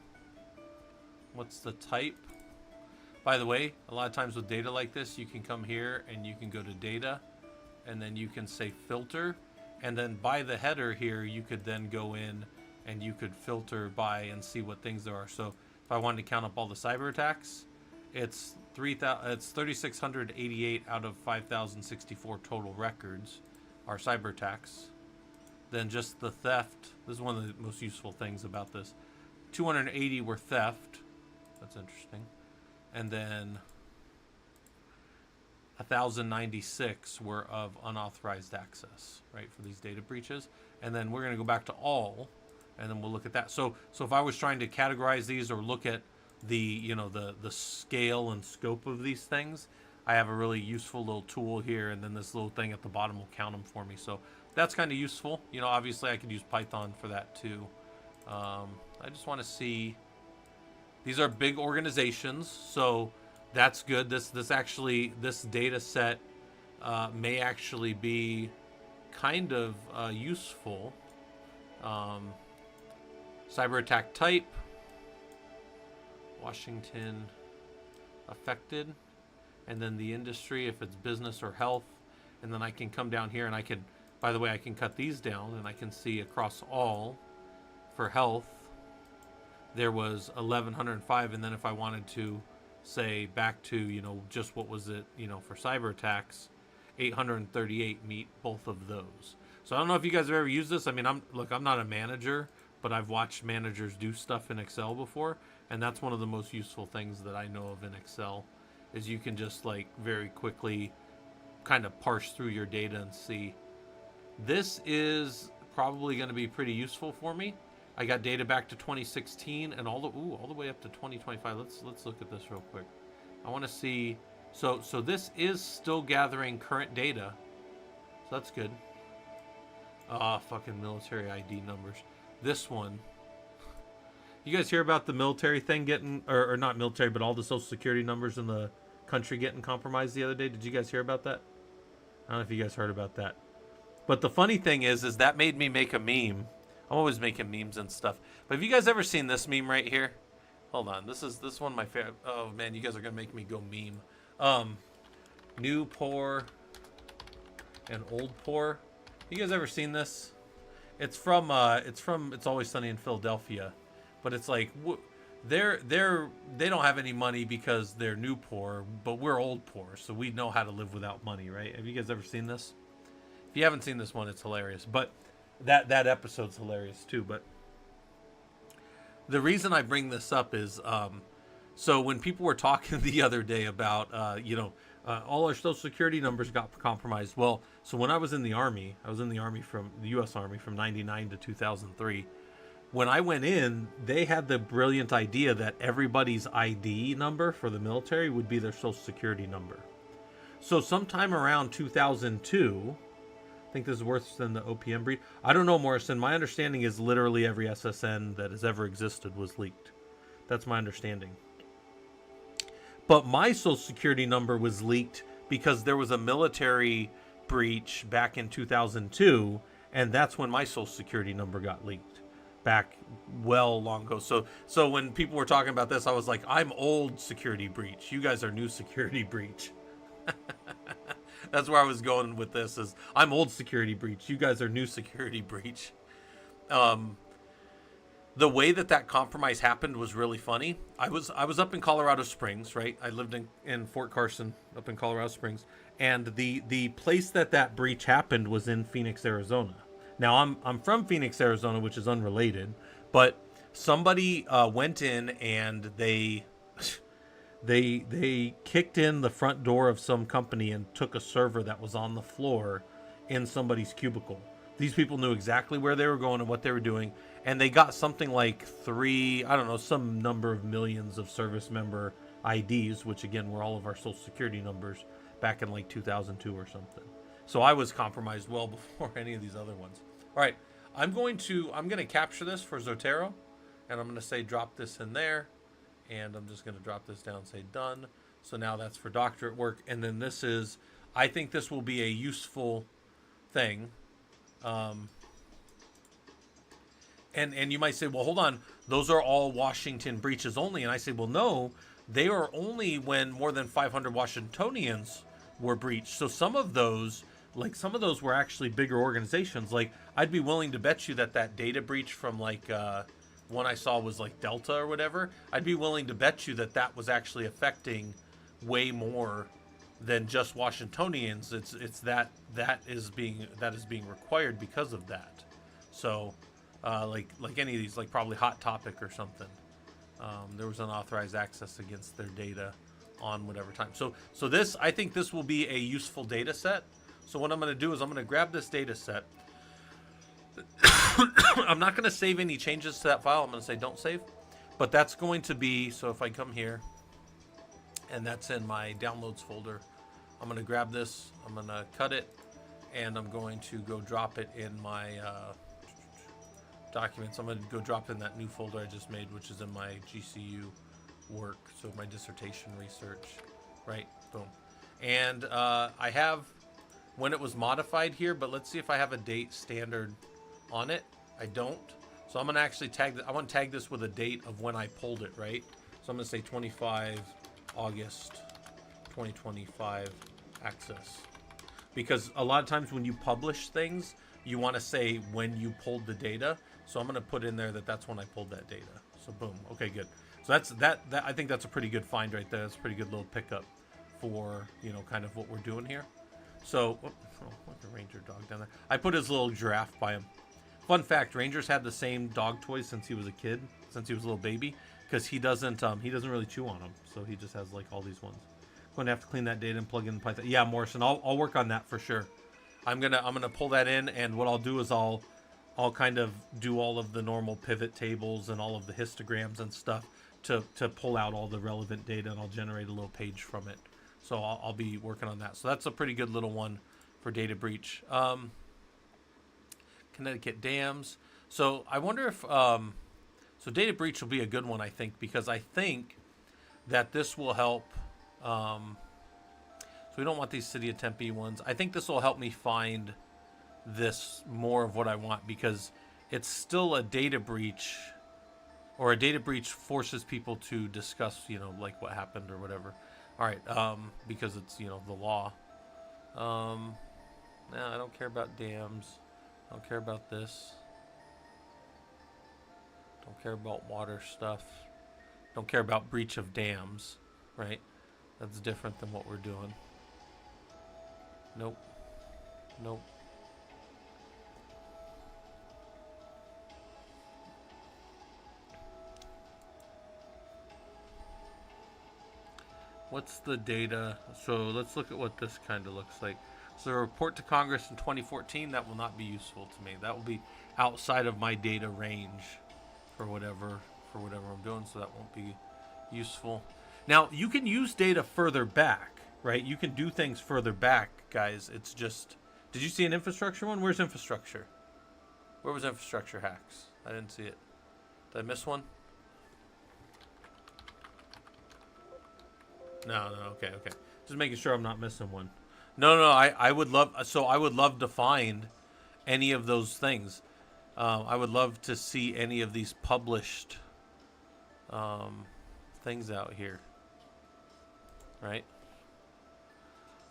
What's the type? By the way, a lot of times with data like this, you can come here and you can go to data and then you can say filter, and then by the header here you could then go in and you could filter by and see what things there are. So if I wanted to count up all the cyber attacks, it's 3,688 out of 5,064 total records are cyber attacks. Then just the theft. This is one of the most useful things about this. 280 were theft. That's interesting. And then 1,096 were of unauthorized access, right, for these data breaches. And then we're going to go back to all, and then we'll look at that. So if I was trying to categorize these or look at the the scale and scope of these things, I have a really useful little tool here, and then this little thing at the bottom will count them for me. So that's kind of useful. Obviously I could use Python for that too. I just want to see. These are big organizations, so that's good. This data set may actually be kind of useful. Cyber attack type. Washington affected, and then the industry, if it's business or health, and then I can come down here and I can, by the way, I can cut these down and I can see across all for health there was 1,105, and then if I wanted to say back to just what was it for cyber attacks, 838 meet both of those. So I don't know if you guys have ever used this. I mean, I'm not a manager, but I've watched managers do stuff in Excel before. And that's one of the most useful things that I know of in Excel, is you can just very quickly kind of parse through your data and see. This is probably going to be pretty useful for me. I got data back to 2016 and all the way up to 2025. Let's look at this real quick. I want to see. So this is still gathering current data. So that's good. Fucking military ID numbers. This one. You guys hear about the military thing getting, or not military, but all the social security numbers in the country getting compromised the other day? Did you guys hear about that? I don't know if you guys heard about that. But the funny thing is that made me make a meme. I'm always making memes and stuff. But have you guys ever seen this meme right here? Hold on. This one of my favorite. Oh man, you guys are gonna make me go meme. New poor and old poor. You guys ever seen this? It's from It's Always Sunny in Philadelphia. But it's like they don't have any money because they're new poor, but we're old poor, so we know how to live without money, right? Have you guys ever seen this? If you haven't seen this one, it's hilarious. But that episode's hilarious too. But the reason I bring this up is so when people were talking the other day about all our social security numbers got compromised. Well, so when I was in the Army, from the U.S. Army from 99 to 2003. When I went in, they had the brilliant idea that everybody's ID number for the military would be their social security number. So sometime around 2002, I think this is worse than the OPM breach. I don't know, Morrison. My understanding is literally every SSN that has ever existed was leaked. That's my understanding. But my social security number was leaked because there was a military breach back in 2002, and that's when my social security number got leaked back well long ago. So when people were talking about this, I was like, I'm old security breach. You guys are new security breach. That's where I was going with this, is I'm old security breach. You guys are new security breach. The way that compromise happened was really funny. I was up in Colorado Springs, right? I lived in Fort Carson, up in Colorado Springs, and the place that breach happened was in Phoenix, Arizona. Now I'm from Phoenix, Arizona, which is unrelated, but somebody went in and they kicked in the front door of some company and took a server that was on the floor in somebody's cubicle. These people knew exactly where they were going and what they were doing, and they got something like some number of millions of service member IDs, which again were all of our social security numbers back in like 2002 or something. So I was compromised well before any of these other ones. All right, I'm going to capture this for Zotero, and I'm going to say drop this in there, and I'm just going to drop this down and say done. So now that's for doctorate work, and then this is, I think this will be a useful thing. And you might say, well, hold on, those are all Washington breaches only. And I say, well, no, they are only when more than 500 Washingtonians were breached. So some of those were actually bigger organizations. Like, I'd be willing to bet you that data breach from one I saw was like Delta or whatever. I'd be willing to bet you that was actually affecting way more than just Washingtonians. It's that is being required because of that. So like any of these, like probably Hot Topic or something, there was unauthorized access against their data on whatever time. So this, I think this will be a useful data set. So what I'm going to do is I'm going to grab this data set. I'm not going to save any changes to that file. I'm going to say don't save, but that's going to be, so if I come here and that's in my downloads folder, I'm going to grab this, I'm going to cut it, and I'm going to go drop it in my documents. I'm going to go drop in that new folder I just made, which is in my GCU work. So my dissertation research, right? Boom. And I have when it was modified here, but let's see if I have a date standard on it. I don't. So I'm going to actually tag I want to tag this with a date of when I pulled it, right? So I'm going to say 25 August 2025 access. Because a lot of times when you publish things, you want to say when you pulled the data. So I'm going to put in there that's when I pulled that data. So boom. Okay, good. So that's that I think that's a pretty good find right there. That's a pretty good little pickup for, kind of what we're doing here. So, look at Ranger dog down there. I put his little giraffe by him. Fun fact, Ranger's had the same dog toys since he was a kid, since he was a little baby, because he doesn't really chew on them. So he just has like all these ones. Going to have to clean that data and plug in Python. Yeah, Morrison, I'll work on that for sure. I'm gonna pull that in, and what I'll do is I'll kind of do all of the normal pivot tables and all of the histograms and stuff to pull out all the relevant data, and I'll generate a little page from it. So I'll be working on that. So that's a pretty good little one for data breach. Connecticut dams. So I wonder if so data breach will be a good one, I think, because I think that this will help. So we don't want these City of Tempe ones. I think this will help me find this more of what I want, because it's still a data breach, or a data breach forces people to discuss, like what happened or whatever. All right, because it's, the law. No, I don't care about dams. I don't care about this. Don't care about water stuff. Don't care about breach of dams, right? That's different than what we're doing. Nope. Nope. What's the data? So let's look at what this kind of looks like. So a report to Congress in 2014, that will not be useful to me. That will be outside of my data range for whatever I'm doing, so that won't be useful. Now, you can use data further back, right? You can do things further back, guys. It's just, did you see an infrastructure one? Where's infrastructure? Where was infrastructure hacks? I didn't see it. Did I miss one? No, okay. Just making sure I'm not missing one. No, no, I would love. So I would love to find any of those things. I would love to see any of these published things out here. Right.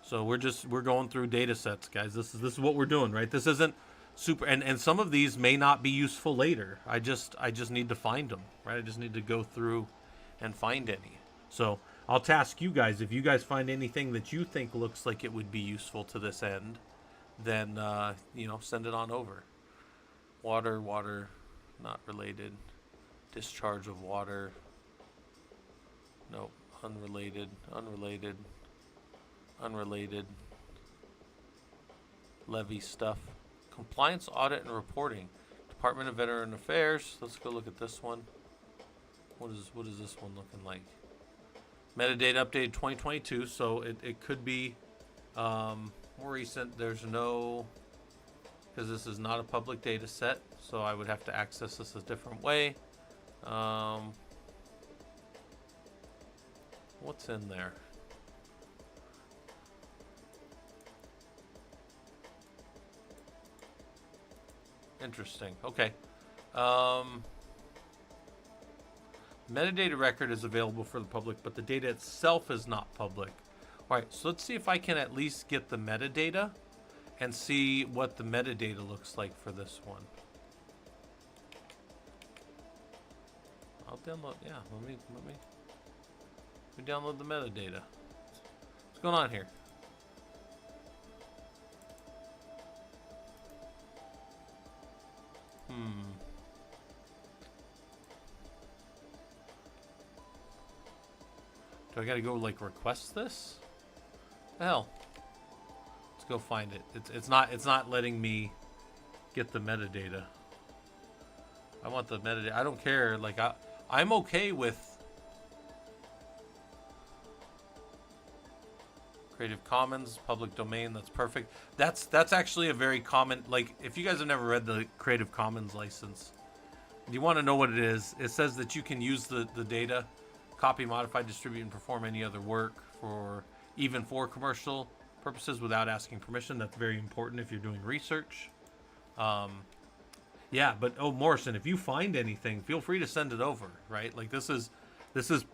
So we're going through data sets, guys. This is what we're doing, right? This isn't super, and some of these may not be useful later. I just need to find them, right? I just need to go through and find any. So I'll task you guys, if you guys find anything that you think looks like it would be useful to this end, then you know, send it on over. Water, not related. Discharge of water. Nope, unrelated. Levy stuff. Compliance, audit, and reporting. Department of Veteran Affairs. Let's go look at this one. What is this one looking like? Metadata updated 2022, so it could be more recent. There's no, because this is not a public data set, so I would have to access this a different way. What's in there? Interesting. Okay. Metadata record is available for the public, but the data itself is not public. All right, so let's see if I can at least get the metadata and see what the metadata looks like for this one. I'll download, yeah, let me download the metadata. What's going on here? Do I gotta go like request this? The hell. Let's go find it. It's not letting me get the metadata. I want the metadata. I don't care. Like I'm okay with Creative Commons, public domain. That's perfect. That's actually a very common, like, if you guys have never read the Creative Commons license, you want to know what it is. It says that you can use the data, copy, modify, distribute, and perform any other work even for commercial purposes without asking permission. That's very important if you're doing research. Yeah, but Morrison, if you find anything, feel free to send it over, right? Like this is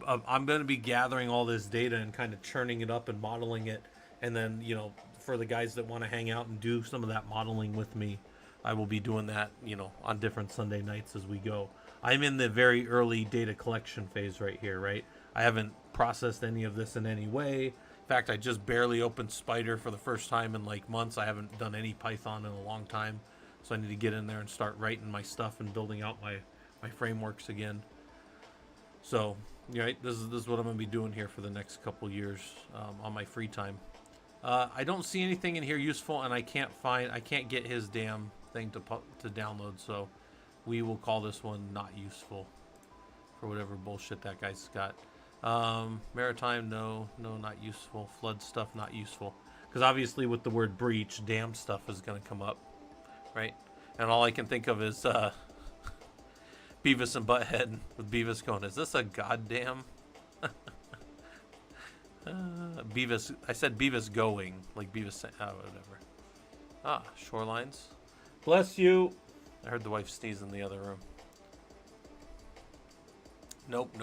I'm going to be gathering all this data and kind of churning it up and modeling it, and then, you know, for the guys that want to hang out and do some of that modeling with me, I will be doing that, you know, on different Sunday nights as we go. I'm in the very early data collection phase right here, right? I haven't processed any of this in any way. In fact, I just barely opened Spider for the first time in like months. I haven't done any Python in a long time, so I need to get in there and start writing my stuff and building out my frameworks again. So, right, this is what I'm going to be doing here for the next couple years on my free time. I don't see anything in here useful, and I can't get his damn thing to download, so we will call this one not useful for whatever bullshit that guy's got. Maritime, no, not useful. Flood stuff, not useful. Because obviously with the word breach, dam stuff is going to come up, right? And all I can think of is Beavis and Butthead, with Beavis going, is this a goddamn? Beavis, I said Beavis going, like Beavis, whatever. Ah, shorelines. Bless you. I heard the wife sneeze in the other room. Nope.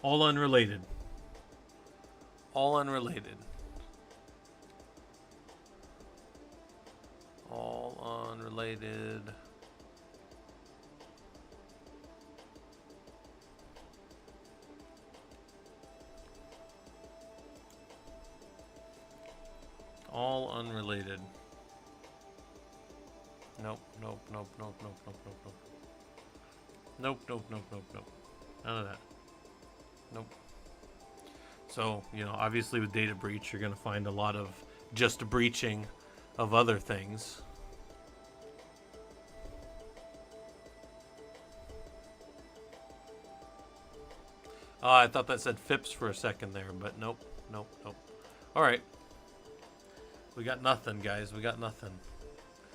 All unrelated. All unrelated. All unrelated. All unrelated. Nope. None of that. Nope. So, you know, obviously with data breach, you're going to find a lot of just breaching of other things. Oh, I thought that said FIPS for a second there, but nope. All right. We got nothing, guys. We got nothing.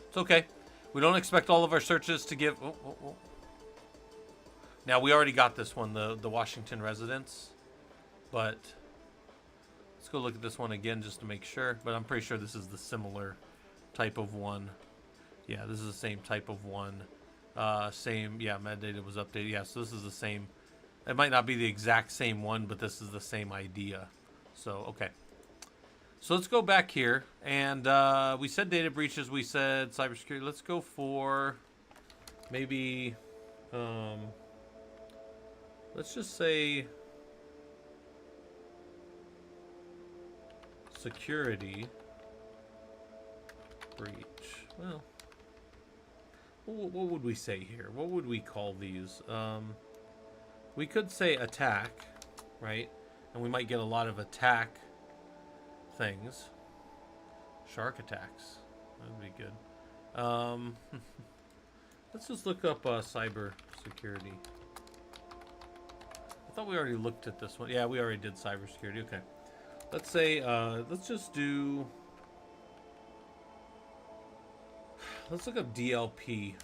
It's okay. We don't expect all of our searches to give... Oh. Now, we already got this one, the Washington residence, but let's go look at this one again just to make sure. But I'm pretty sure this is the similar type of one. Yeah, this is the same type of one. Same, yeah, metadata was updated. Yeah, so this is the same. It might not be the exact same one, but this is the same idea. So, okay. So let's go back here. And we said data breaches. We said cybersecurity. Let's go for maybe, let's just say security breach. Well, what would we say here? What would we call these? We could say attack, right? And we might get a lot of attack things. Shark attacks. That would be good. Let's just look up cyber security. I thought we already looked at this one. Yeah, we already did cybersecurity. Okay. Let's say, let's just do... Let's look up DLP.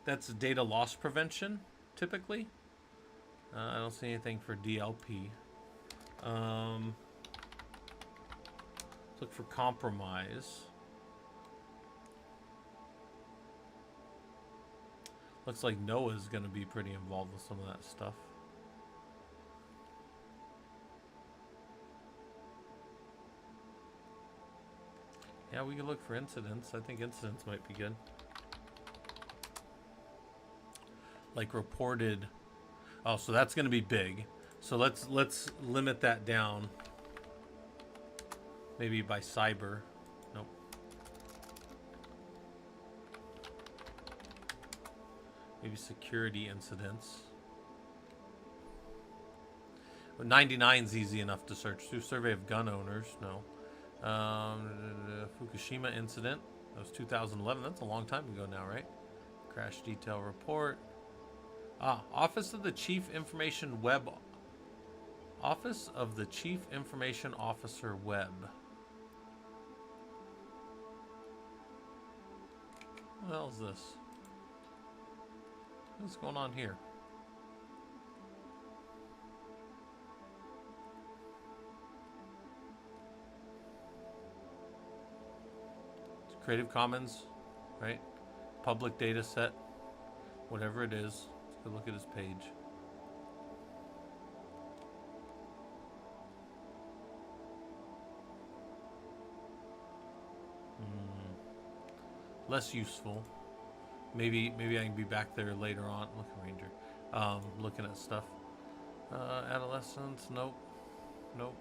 That's data loss prevention, typically. I don't see anything for DLP. Let's look for compromise. Looks like Noah's going to be pretty involved with some of that stuff. Yeah, we can look for incidents. I think incidents might be good. Like reported. Oh, so that's going to be big. So let's limit that down. Maybe by cyber. Nope. Maybe security incidents. 99 is easy enough to search through. Survey of gun owners. No. Fukushima incident. That was 2011. That's a long time ago now, right? Crash detail report. Office of the Chief Information Web. Office of the Chief Information Officer Web. What the hell is this? What's going on here? It's Creative Commons, right? Public data set, whatever it is. Let's go look at his page. Less useful. Maybe I can be back there later on. Look at Ranger. Looking at stuff. Adolescents. Nope. Nope.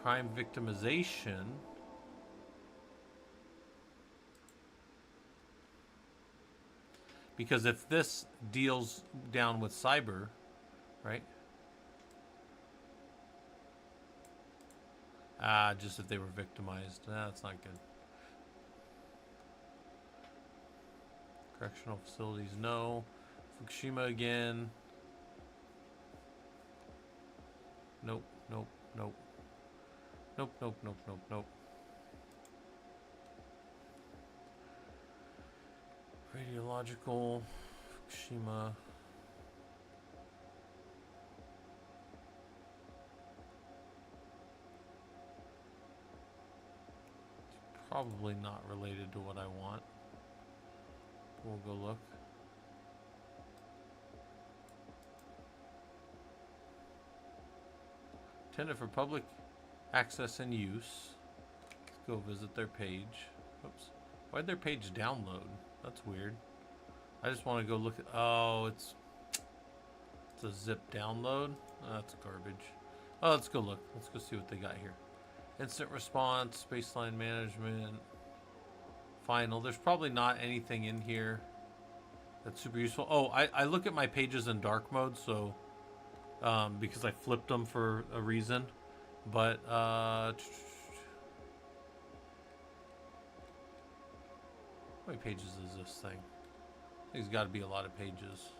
Crime victimization. Because if this deals down with cyber, right? Just if they were victimized. That's not good. Correctional facilities, no. Fukushima again. Nope, nope, nope. Nope, nope, nope, nope, nope. Radiological, Fukushima. It's probably not related to what I want. We'll go look. Intended for public access and use. Let's go visit their page. Oops. Why'd their page download? That's weird. I just want to go look at... Oh, it's a zip download? Oh, that's garbage. Oh, let's go look. Let's go see what they got here. Instant response, baseline management... Final. There's probably not anything in here that's super useful. Oh, I look at my pages in dark mode, so because I flipped them for a reason. But how many pages is this thing? I think it's got to be a lot of pages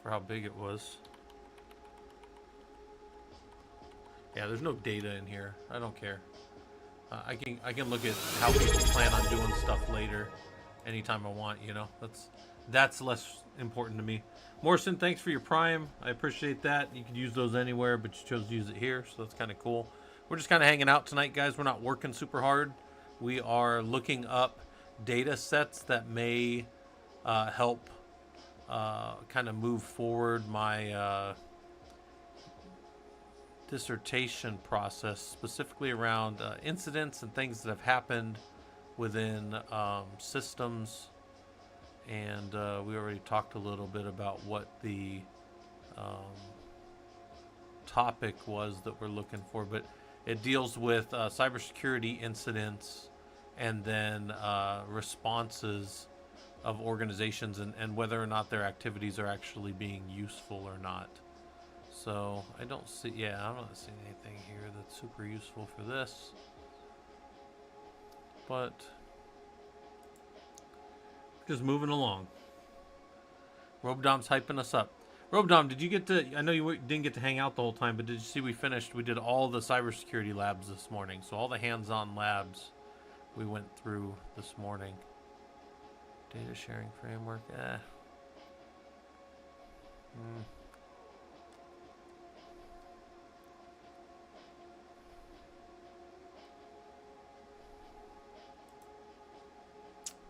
for how big it was. Yeah, there's no data in here. I don't care. I can look at how people plan on doing stuff later, anytime I want. You know, that's less important to me. Morrison, thanks for your Prime. I appreciate that. You could use those anywhere, but you chose to use it here, so that's kind of cool. We're just kind of hanging out tonight, guys. We're not working super hard. We are looking up data sets that may help kind of move forward my dissertation process, specifically around incidents and things that have happened within systems. And we already talked a little bit about what the topic was that we're looking for, but it deals with cybersecurity incidents and then responses of organizations and whether or not their activities are actually being useful or not. So I don't see, I'm not seeing anything here that's super useful for this. But just moving along. Robodom's hyping us up. Robodom, did you get to, I know you didn't get to hang out the whole time, but did you see we did all the cybersecurity labs this morning. So all the hands-on labs we went through this morning. Data sharing framework,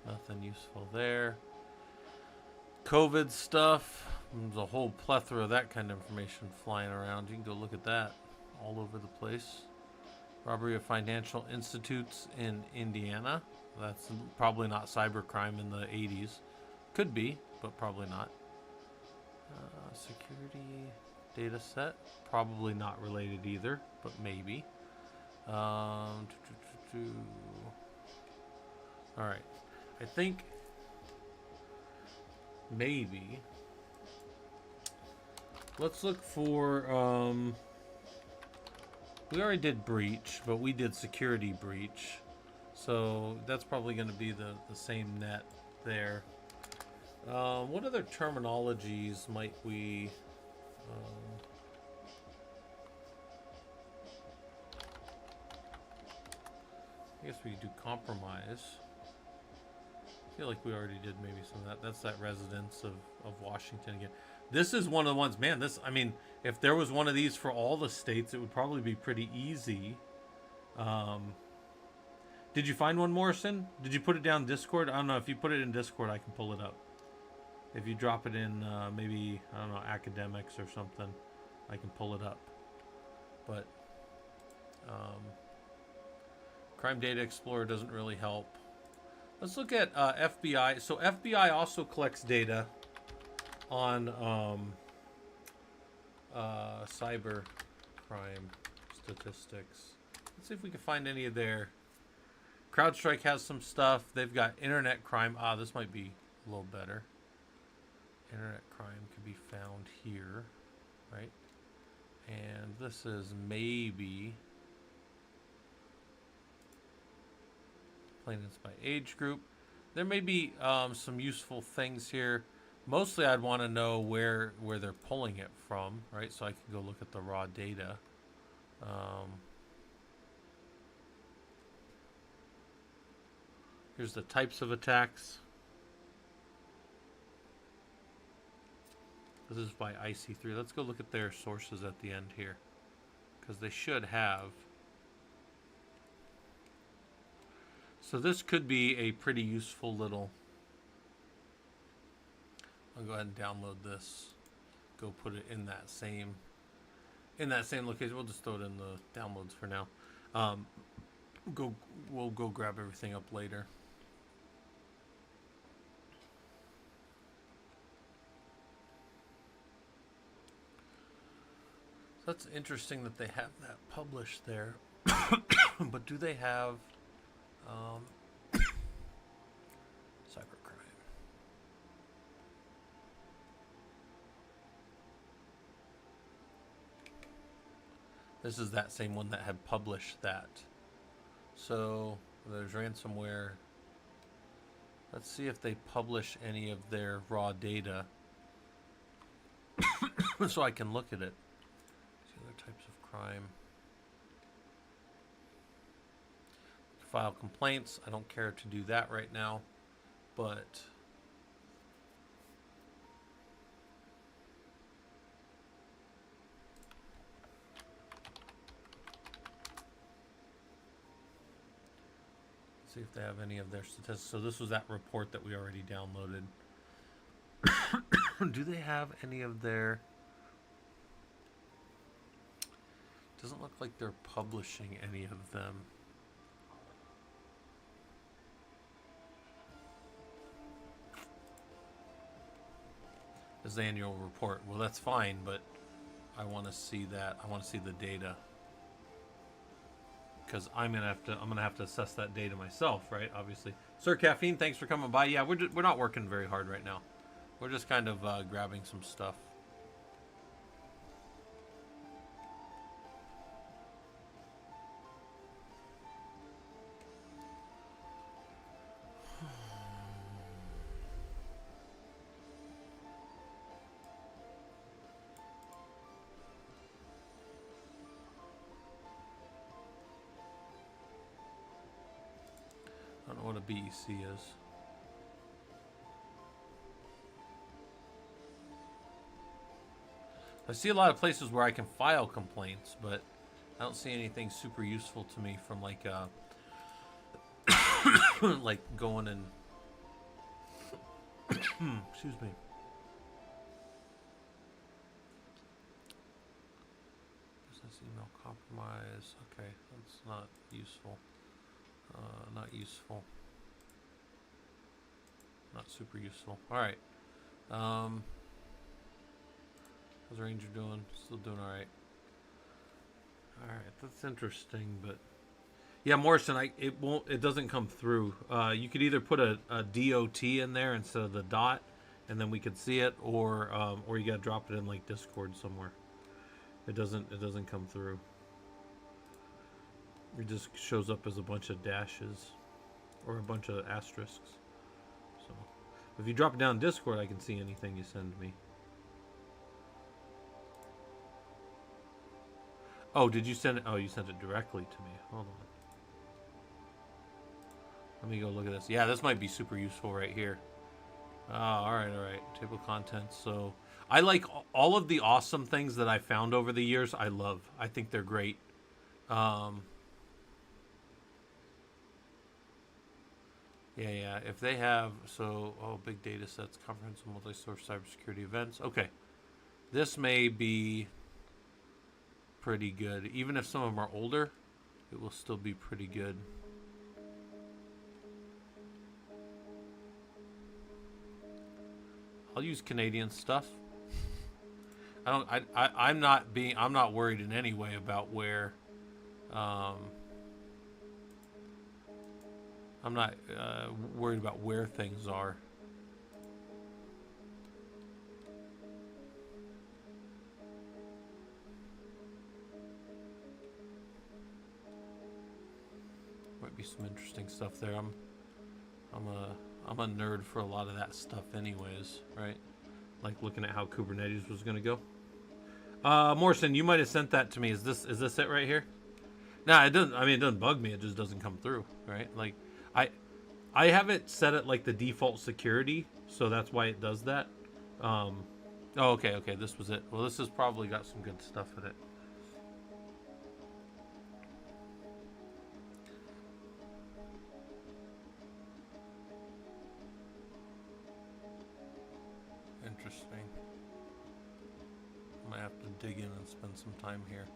Nothing useful there. COVID stuff. There's a whole plethora of that kind of information flying around. You can go look at that all over the place. Robbery of financial institutes in Indiana. That's probably not cybercrime in the 80s. Could be, but probably not. Security data set. Probably not related either, but maybe. Alright. I think maybe let's look for we already did breach, but we did security breach, so that's probably going to be the same net there. What other terminologies might we I guess we could do compromise. I feel like we already did maybe some of that. That's that residence of Washington again. This is one of the ones, man, I mean, if there was one of these for all the states, it would probably be pretty easy. Did you find one, Morrison? Did you put it down Discord? I don't know. If you put it in Discord, I can pull it up. If you drop it in maybe, I don't know, academics or something, I can pull it up. But Crime Data Explorer doesn't really help. Let's look at FBI. So FBI also collects data on cyber crime statistics. Let's see if we can find any of their. CrowdStrike has some stuff. They've got internet crime. This might be a little better. Internet crime can be found here, right? And this is maybe plaintiffs by age group. There may be some useful things here. Mostly I'd want to know where they're pulling it from, right? So I can go look at the raw data. Here's the types of attacks. This is by IC3. Let's go look at their sources at the end here, because they should have. So this could be a pretty useful little. I'll go ahead and download this. Go put it in that same location. We'll just throw it in the downloads for now. We'll go grab everything up later. That's interesting that they have that published there. But do they have cybercrime? This is that same one that had published that. So there's ransomware. Let's see if they publish any of their raw data so I can look at it. See other types of crime. File complaints. I don't care to do that right now, but see if they have any of their statistics. So this was that report that we already downloaded. Do they have any of their... Doesn't look like they're publishing any of them. As the annual report. Well, that's fine, but I want to see that. I want to see the data. Because I'm gonna have to assess that data myself, right? Obviously, Sir Caffeine, thanks for coming by. Yeah, we're not working very hard right now. We're just kind of grabbing some stuff. I don't know what a BEC is. I see a lot of places where I can file complaints, but I don't see anything super useful to me from like like going and excuse me. Business email compromise. Okay, that's not useful. Not useful. Not super useful. All right. How's Ranger doing? Still doing all right. All right, that's interesting, but yeah, Morrison, it doesn't come through. You could either put a DOT in there instead of the dot, and then we could see it, or you gotta drop it in like Discord somewhere. It doesn't come through. It just shows up as a bunch of dashes or a bunch of asterisks. So if you drop it down in Discord, I can see anything you send me. Oh, did you send it? Oh, you sent it directly to me. Hold on. Let me go look at this. Yeah, this might be super useful right here. All right. Table of contents. So I like all of the awesome things that I found over the years. I love. I think they're great. Yeah. If they have, big data sets, comprehensive multi-source cybersecurity events. Okay. This may be pretty good. Even if some of them are older, it will still be pretty good. I'll use Canadian stuff. I'm not worried in any way about where, I'm not worried about where things are. Might be some interesting stuff there. I'm a nerd for a lot of that stuff anyways, right? Like looking at how Kubernetes was gonna go. Morrison, you might have sent that to me. Is this it right here? No, it doesn't. I mean, it doesn't bug me. It just doesn't come through, right? Like, I have it set at like the default security, so that's why it does that. Oh, okay. This was it. Well, this has probably got some good stuff in it. Interesting. I might have to dig in and spend some time here.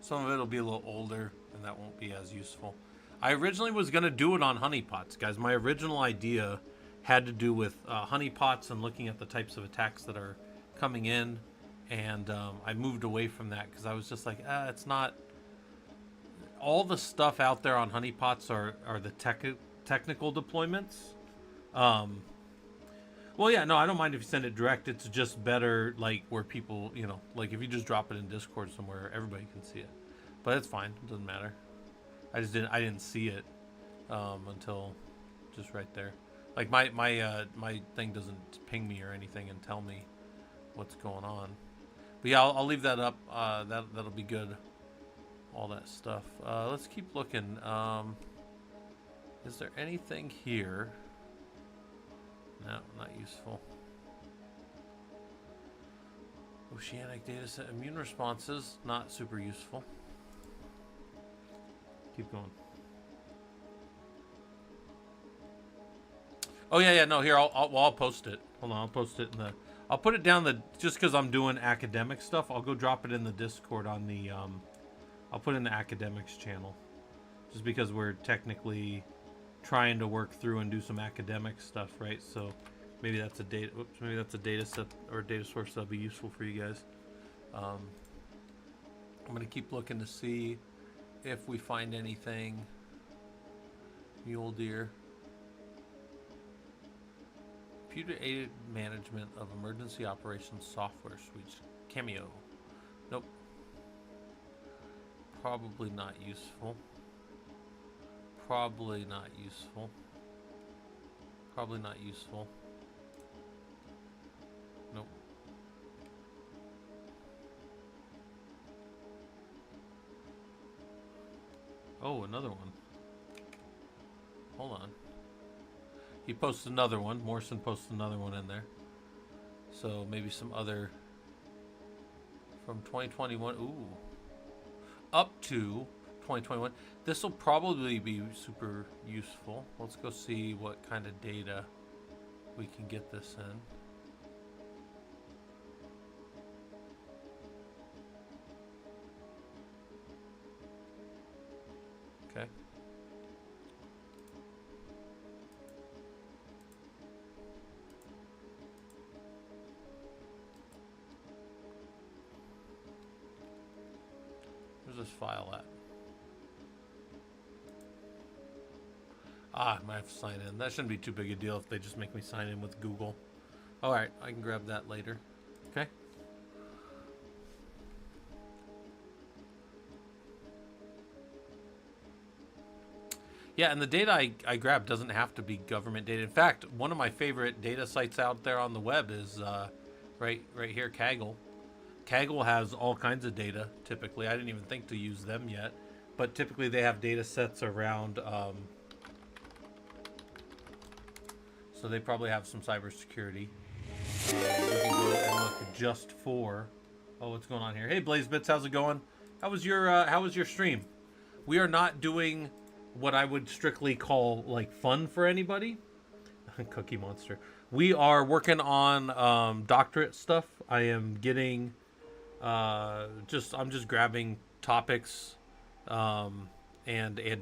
Some of it will be a little older, and that won't be as useful. I originally was going to do it on honeypots, guys. My original idea had to do with honeypots and looking at the types of attacks that are coming in, and I moved away from that because I was just like, it's not... All the stuff out there on honeypots are the technical deployments. Well, yeah, no, I don't mind if you send it direct. It's just better, like, where people, like, if you just drop it in Discord somewhere, everybody can see it. But it's fine. It doesn't matter. I didn't see it until just right there. Like, my thing doesn't ping me or anything and tell me what's going on. But yeah, I'll leave that up. That'll be good. All that stuff. Let's keep looking. Is there anything here? No, not useful. Oceanic data set. Immune responses, not super useful. Keep going. Oh yeah, yeah. No, here I'll post it. Hold on, I'll post it in the. I'll put it down the just because I'm doing academic stuff. I'll go drop it in the Discord on the. I'll put it in the academics channel, just because we're technically trying to work through and do some academic stuff, right? So maybe that's a data. Oops, maybe that's a data set or a data source that'll be useful for you guys. I'm gonna keep looking to see if we find anything. Mule deer. Computer-aided management of emergency operations software suites. Cameo. Nope. Probably not useful. Probably not useful. Probably not useful. Nope. Oh, another one. Hold on. He posts another one. Morrison posts another one in there. So maybe some other from 2021. Ooh. Up to 2021. This will probably be super useful. Let's go see what kind of data we can get this in. Okay. Where's this file at? I might have to sign in. That shouldn't be too big a deal if they just make me sign in with Google. Alright, I can grab that later. Okay. Yeah, and the data I grabbed doesn't have to be government data. In fact, one of my favorite data sites out there on the web is right here, Kaggle. Kaggle has all kinds of data, typically. I didn't even think to use them yet. But typically they have data sets around... so they probably have some cybersecurity. We can go and look just for... Oh, what's going on here? Hey, BlazeBits, how's it going? How was your stream? We are not doing what I would strictly call like fun for anybody. Cookie Monster. We are working on doctorate stuff. I am getting I'm just grabbing topics and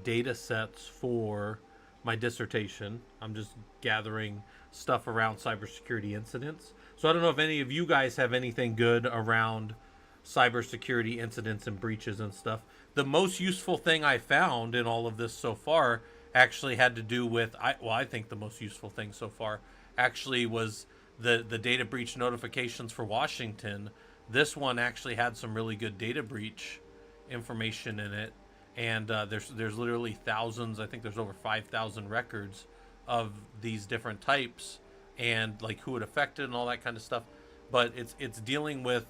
data sets for my dissertation. I'm just gathering stuff around cybersecurity incidents. So I don't know if any of you guys have anything good around cybersecurity incidents and breaches and stuff. The most useful thing I found in all of this so far actually had to do with I think the most useful thing so far actually was the data breach notifications for Washington. This one actually had some really good data breach information in it, and there's literally thousands. I think there's over 5,000 records of these different types and like who it affected and all that kind of stuff. But it's dealing with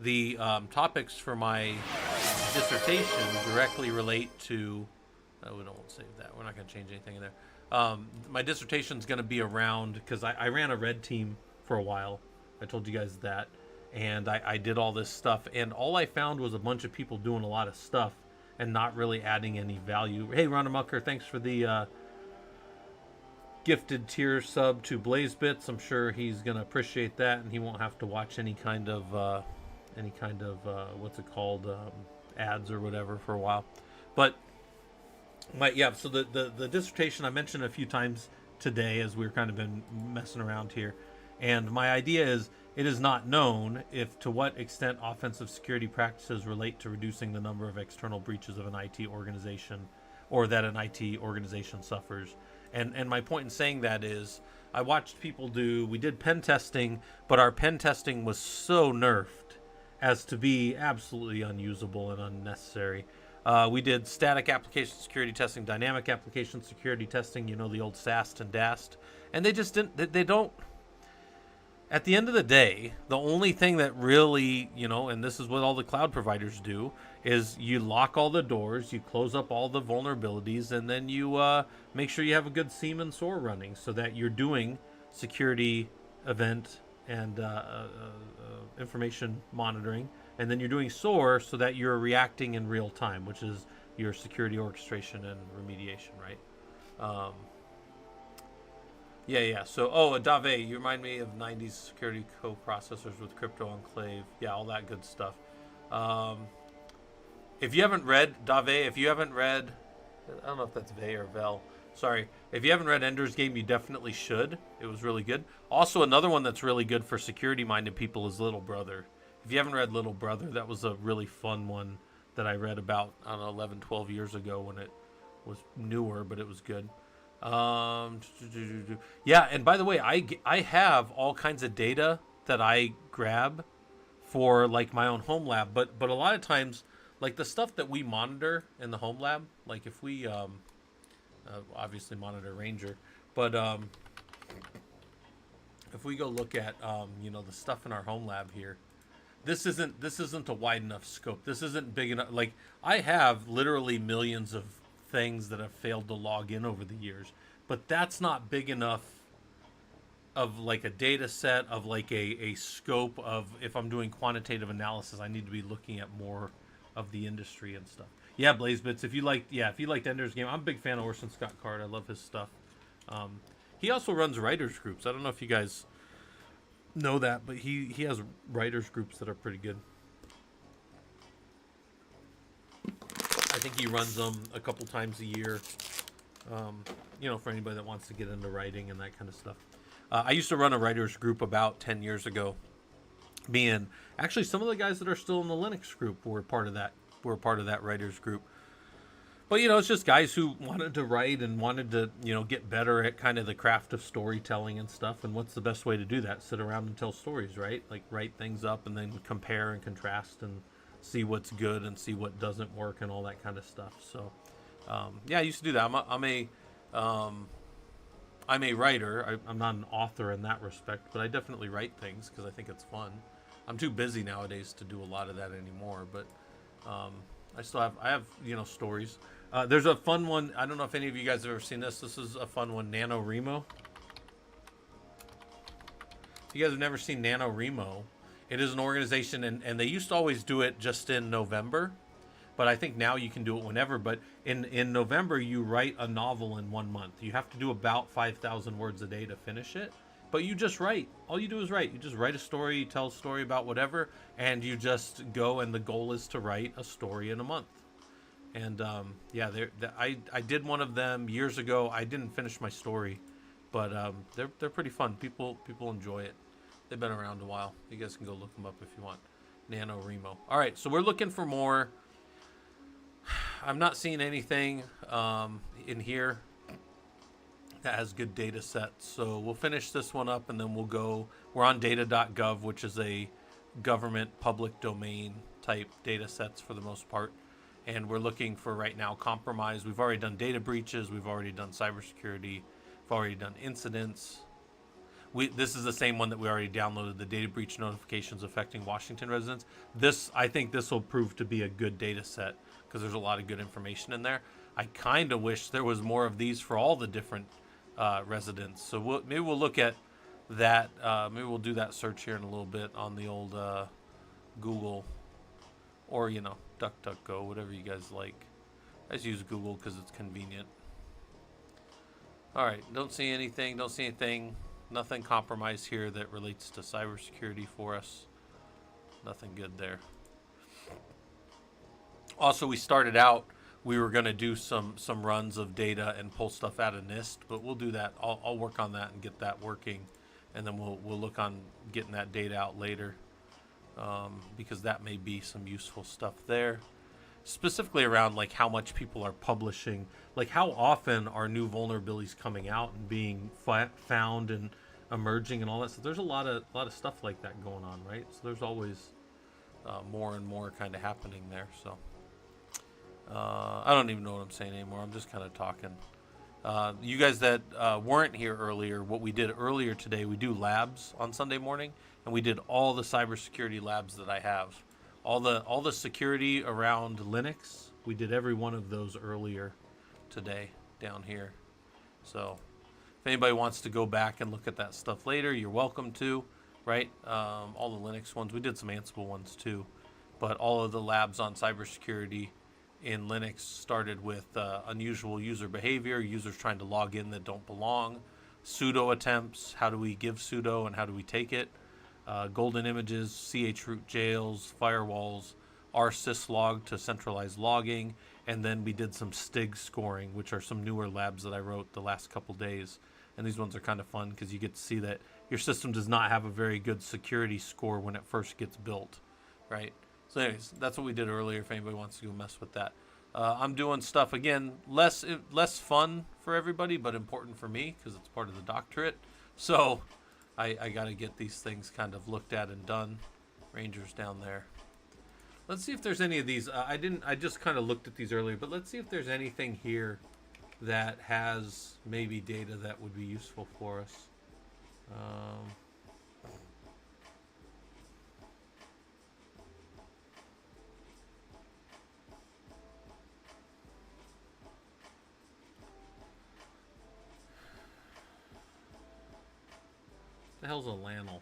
the topics for my dissertation directly relate to. We don't save that. We're not going to change anything in there. My dissertation is going to be around because I ran a red team for a while. I told you guys that. And I did all this stuff. And all I found was a bunch of people doing a lot of stuff and not really adding any value. Hey, Rondamucker, thanks for the gifted tier sub to BlazeBits. I'm sure he's going to appreciate that. And he won't have to watch any kind of what's it called? Ads or whatever for a while. But so the dissertation I mentioned a few times today as we've kind of been messing around here, and my idea is it is not known if to what extent offensive security practices relate to reducing the number of external breaches of an IT organization or that an IT organization suffers. And my point in saying that is I watched people we did pen testing, but our pen testing was so nerfed as to be absolutely unusable and unnecessary. We did static application security testing, dynamic application security testing, the old SAST and DAST. And they just didn't, they don't, at the end of the day, the only thing that really, and this is what all the cloud providers do, is you lock all the doors, you close up all the vulnerabilities, and then you make sure you have a good SIEM and SOAR running so that you're doing security event and information monitoring. And then you're doing SOAR so that you're reacting in real time, which is your security orchestration and remediation, right? Yeah, yeah. So, oh, Dave, you remind me of 90s security co-processors with Crypto Enclave. Yeah, all that good stuff. Um, if you haven't read Dave, if you haven't read, I don't know if that's Vey or Vel. Sorry. If you haven't read Ender's Game, you definitely should. It was really good. Also, another one that's really good for security-minded people is Little Brother. If you haven't read Little Brother, that was a really fun one that I read about, I don't know, 11, 12 years ago when it was newer, but it was good. Um, yeah, and by the way, I have all kinds of data that I grab for like my own home lab, but a lot of times, like the stuff that we monitor in the home lab, like if we obviously monitor Ranger, but if we go look at the stuff in our home lab here, this isn't a wide enough scope. This isn't big enough. Like I have literally millions of things that have failed to log in over the years, but that's not big enough of like a data set of like a scope of if I'm doing quantitative analysis, I need to be looking at more of the industry and stuff. Yeah, Blazebits. If you liked Ender's Game, I'm a big fan of Orson Scott Card. I love his stuff. He also runs writers groups. I don't know if you guys know that, but he has writers groups that are pretty good. I think he runs them a couple times a year. For anybody that wants to get into writing and that kind of stuff. I used to run a writers group about 10 years ago. Me and actually some of the guys that are still in the Linux group were part of that. Were part of that writers group. But it's just guys who wanted to write and wanted to get better at kind of the craft of storytelling and stuff. And what's the best way to do that? Sit around and tell stories, right? Like write things up and then compare and contrast and see what's good and see what doesn't work and all that kind of stuff. So I used to do that. I'm a writer. I'm not an author in that respect, but I definitely write things because I think it's fun. I'm too busy nowadays to do a lot of that anymore, but I have stories. There's a fun one. I don't know if any of you guys have ever seen this. This is a fun one, NaNoWriMo. If you guys have never seen NaNoWriMo, it is an organization, and they used to always do it just in November. But I think now you can do it whenever. But in November, you write a novel in 1 month. You have to do about 5,000 words a day to finish it. But you just write. All you do is write. You just write a story, you tell a story about whatever, and you just go, and the goal is to write a story in a month. And I did one of them years ago. I didn't finish my story, but they're pretty fun. People enjoy it. They've been around a while. You guys can go look them up if you want. NaNoWriMo. All right, so we're looking for more. I'm not seeing anything in here that has good data sets. So we'll finish this one up and then we'll go. We're on data.gov, which is a government public domain type data sets for the most part. And we're looking for right now compromise. We've already done data breaches. We've already done cybersecurity. We've already done incidents. This is the same one that we already downloaded, the data breach notifications affecting Washington residents. I think this will prove to be a good data set because there's a lot of good information in there. I kind of wish there was more of these for all the different residents. So maybe we'll look at that. Maybe we'll do that search here in a little bit on the old Google or, DuckDuckGo, whatever you guys like. I just use Google because it's convenient. All right, don't see anything. Nothing compromised here that relates to cybersecurity for us. Nothing good there. Also, we started out, we were going to do some runs of data and pull stuff out of NIST, but we'll do that. I'll work on that and get that working, and then we'll look on getting that data out later, because that may be some useful stuff there. Specifically around like how much people are publishing, like how often are new vulnerabilities coming out and being found and emerging and all that stuff. There's a lot of stuff like that going on, right? So there's always more and more kind of happening there. So I don't even know what I'm saying anymore. I'm just kind of talking. You guys that weren't here earlier, what we did earlier today, we do labs on Sunday morning, and we did all the cybersecurity labs that I have. All the security around Linux, we did every one of those earlier today down here. So if anybody wants to go back and look at that stuff later, you're welcome to, right? All the Linux ones. We did some Ansible ones too. But all of the labs on cybersecurity in Linux started with unusual user behavior, users trying to log in that don't belong, Pseudo attempts, how do we give pseudo and how do we take it? Golden images, chroot jails, firewalls, rsyslog to centralize logging, and then we did some STIG scoring, which are some newer labs that I wrote the last couple days. And these ones are kind of fun because you get to see that your system does not have a very good security score when it first gets built, right? So anyways, that's what we did earlier if anybody wants to go mess with that. I'm doing stuff, again, less fun for everybody, but important for me because it's part of the doctorate. So I got to get these things kind of looked at and done. Rangers down there. Let's see if there's any of these. I just kind of looked at these earlier, but let's see if there's anything here that has maybe data that would be useful for us. What the hell's a LANL?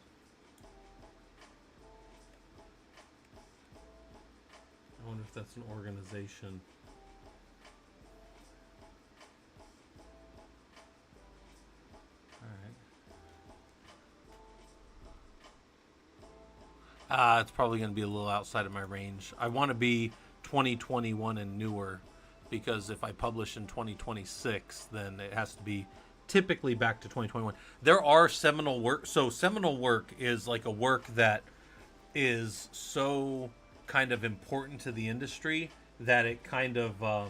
I wonder if that's an organization. It's probably going to be a little outside of my range. I want to be 2021 and newer, because if I publish in 2026, then it has to be typically back to 2021. There are seminal work. So seminal work is like a work that is so kind of important to the industry that it kind of, I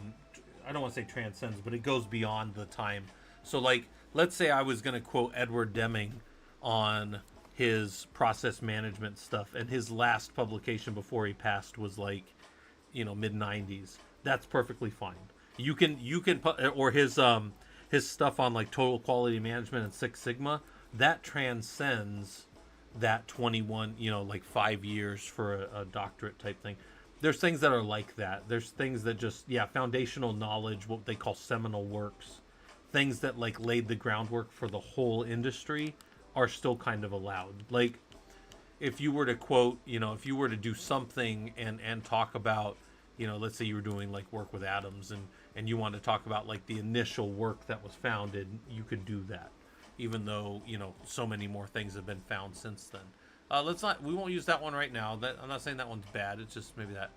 don't want to say transcends, but it goes beyond the time. So like, let's say I was going to quote Edward Deming on his process management stuff, and his last publication before he passed was like, mid 90s. That's perfectly fine. You can or his stuff on like total quality management and Six Sigma, that transcends that 21, like 5 years for a doctorate type thing. There's things that are like that. There's things that just, foundational knowledge, what they call seminal works, things that like laid the groundwork for the whole industry, are still kind of allowed. Like, if you were to quote, if you were to do something and talk about, let's say you were doing like work with atoms, and you want to talk about like the initial work that was founded, you could do that, even though, so many more things have been found since then. We won't use that one right now. I'm not saying that one's bad. It's just maybe that.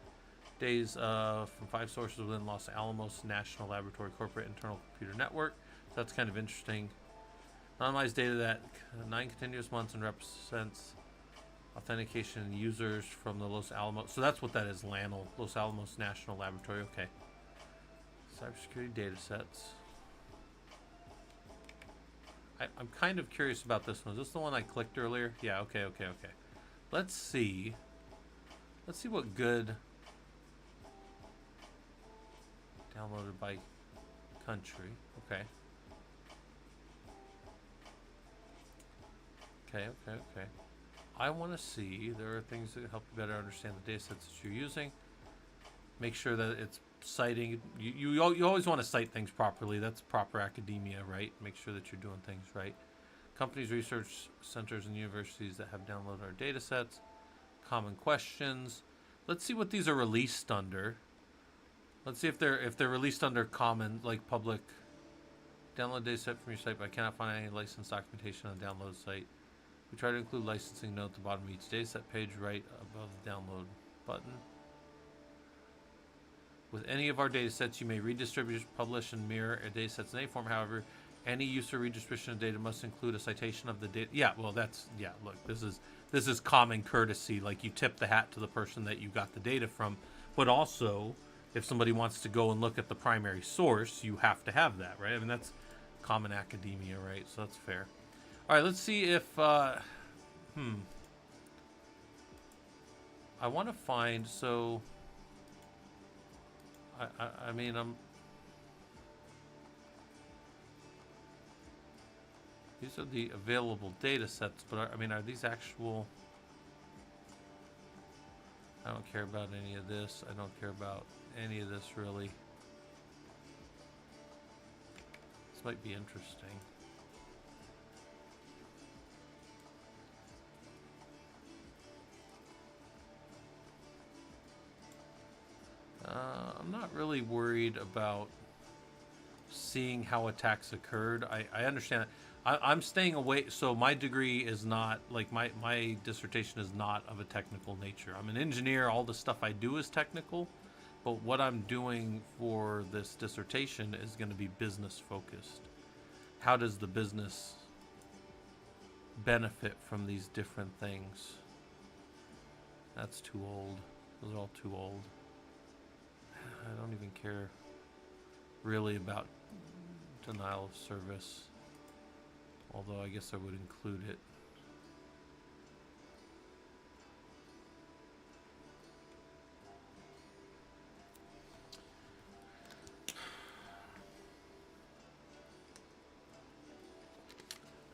Days from 5 sources within Los Alamos National Laboratory Corporate Internal Computer Network. So that's kind of interesting. Anonymized data that 9 continuous months and represents authentication users from the Los Alamos. So that's what that is, LANL, Los Alamos National Laboratory. Okay. Cybersecurity data sets. I'm kind of curious about this one. Is this the one I clicked earlier? Yeah, okay. Let's see what good downloaded by country. Okay. Okay. I want to see, there are things that help you better understand the data sets that you're using. Make sure that it's citing. You always want to cite things properly. That's proper academia, right? Make sure that you're doing things right. Companies, research centers, and universities that have downloaded our data sets. Common questions. Let's see what these are released under. Let's see if they're released under common, like public. Download data set from your site, but I cannot find any license documentation on the download site. We try to include licensing note at the bottom of each dataset page right above the download button. With any of our datasets, you may redistribute, publish, and mirror a datasets in any form. However, any use or redistribution of data must include a citation of the data. Look, this is common courtesy. Like, you tip the hat to the person that you got the data from, but also, if somebody wants to go and look at the primary source, you have to have that, right? I mean, that's common academia, right? So that's fair. All right, let's see if, I want to find, so, I mean, these are the available data sets, but I mean, are these actual, I don't care about any of this. I don't care about any of this, really. This might be interesting. I'm not really worried about seeing how attacks occurred. I understand that. I'm staying away. So my degree is not like my dissertation is not of a technical nature. I'm an engineer. All the stuff I do is technical, but what I'm doing for this dissertation is going to be business focused. How does the business benefit from these different things? That's too old. Those are all too old. I don't even care really about denial of service. Although I guess I would include it.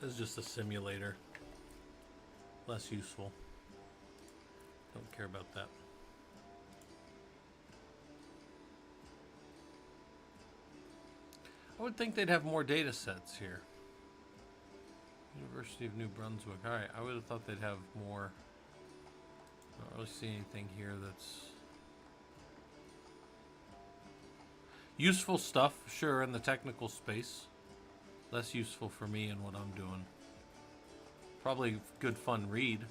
This is just a simulator. Less useful. Don't care about that. I would think they'd have more data sets here. University of New Brunswick. Alright, I would have thought they'd have more. I don't really see anything here that's useful stuff, sure, in the technical space. Less useful for me in what I'm doing. Probably good fun read,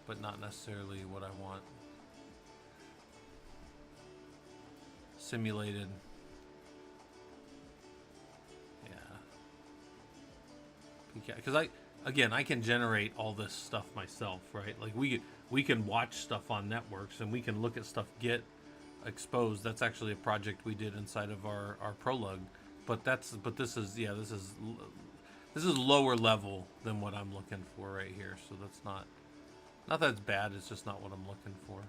but not necessarily what I want. Simulated. Yeah. Because I can generate all this stuff myself, right? Like we can watch stuff on networks and we can look at stuff get exposed. That's actually a project we did inside of our ProLUG. But this is lower level than what I'm looking for right here. So that's not that it's bad, it's just not what I'm looking for.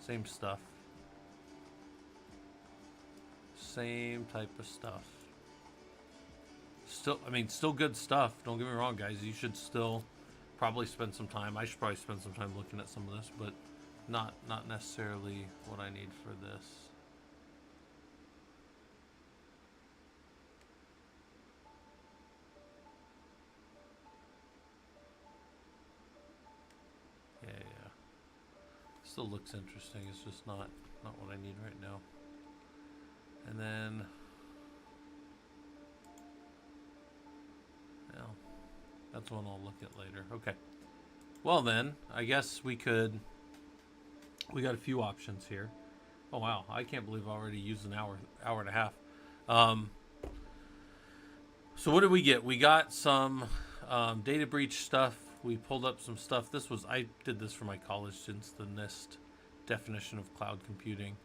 Same stuff. Same type of stuff. Still good stuff. Don't get me wrong, guys. You should still probably spend some time. I should probably spend some time looking at some of this, but not necessarily what I need for this. Yeah. Still looks interesting. It's just not what I need right now. And then, well, that's one I'll look at later. Okay. Well then, I guess we got a few options here. Oh wow, I can't believe I already used an hour and a half. So what did we get? We got some data breach stuff. We pulled up some stuff. I did this for my college students, the NIST definition of cloud computing.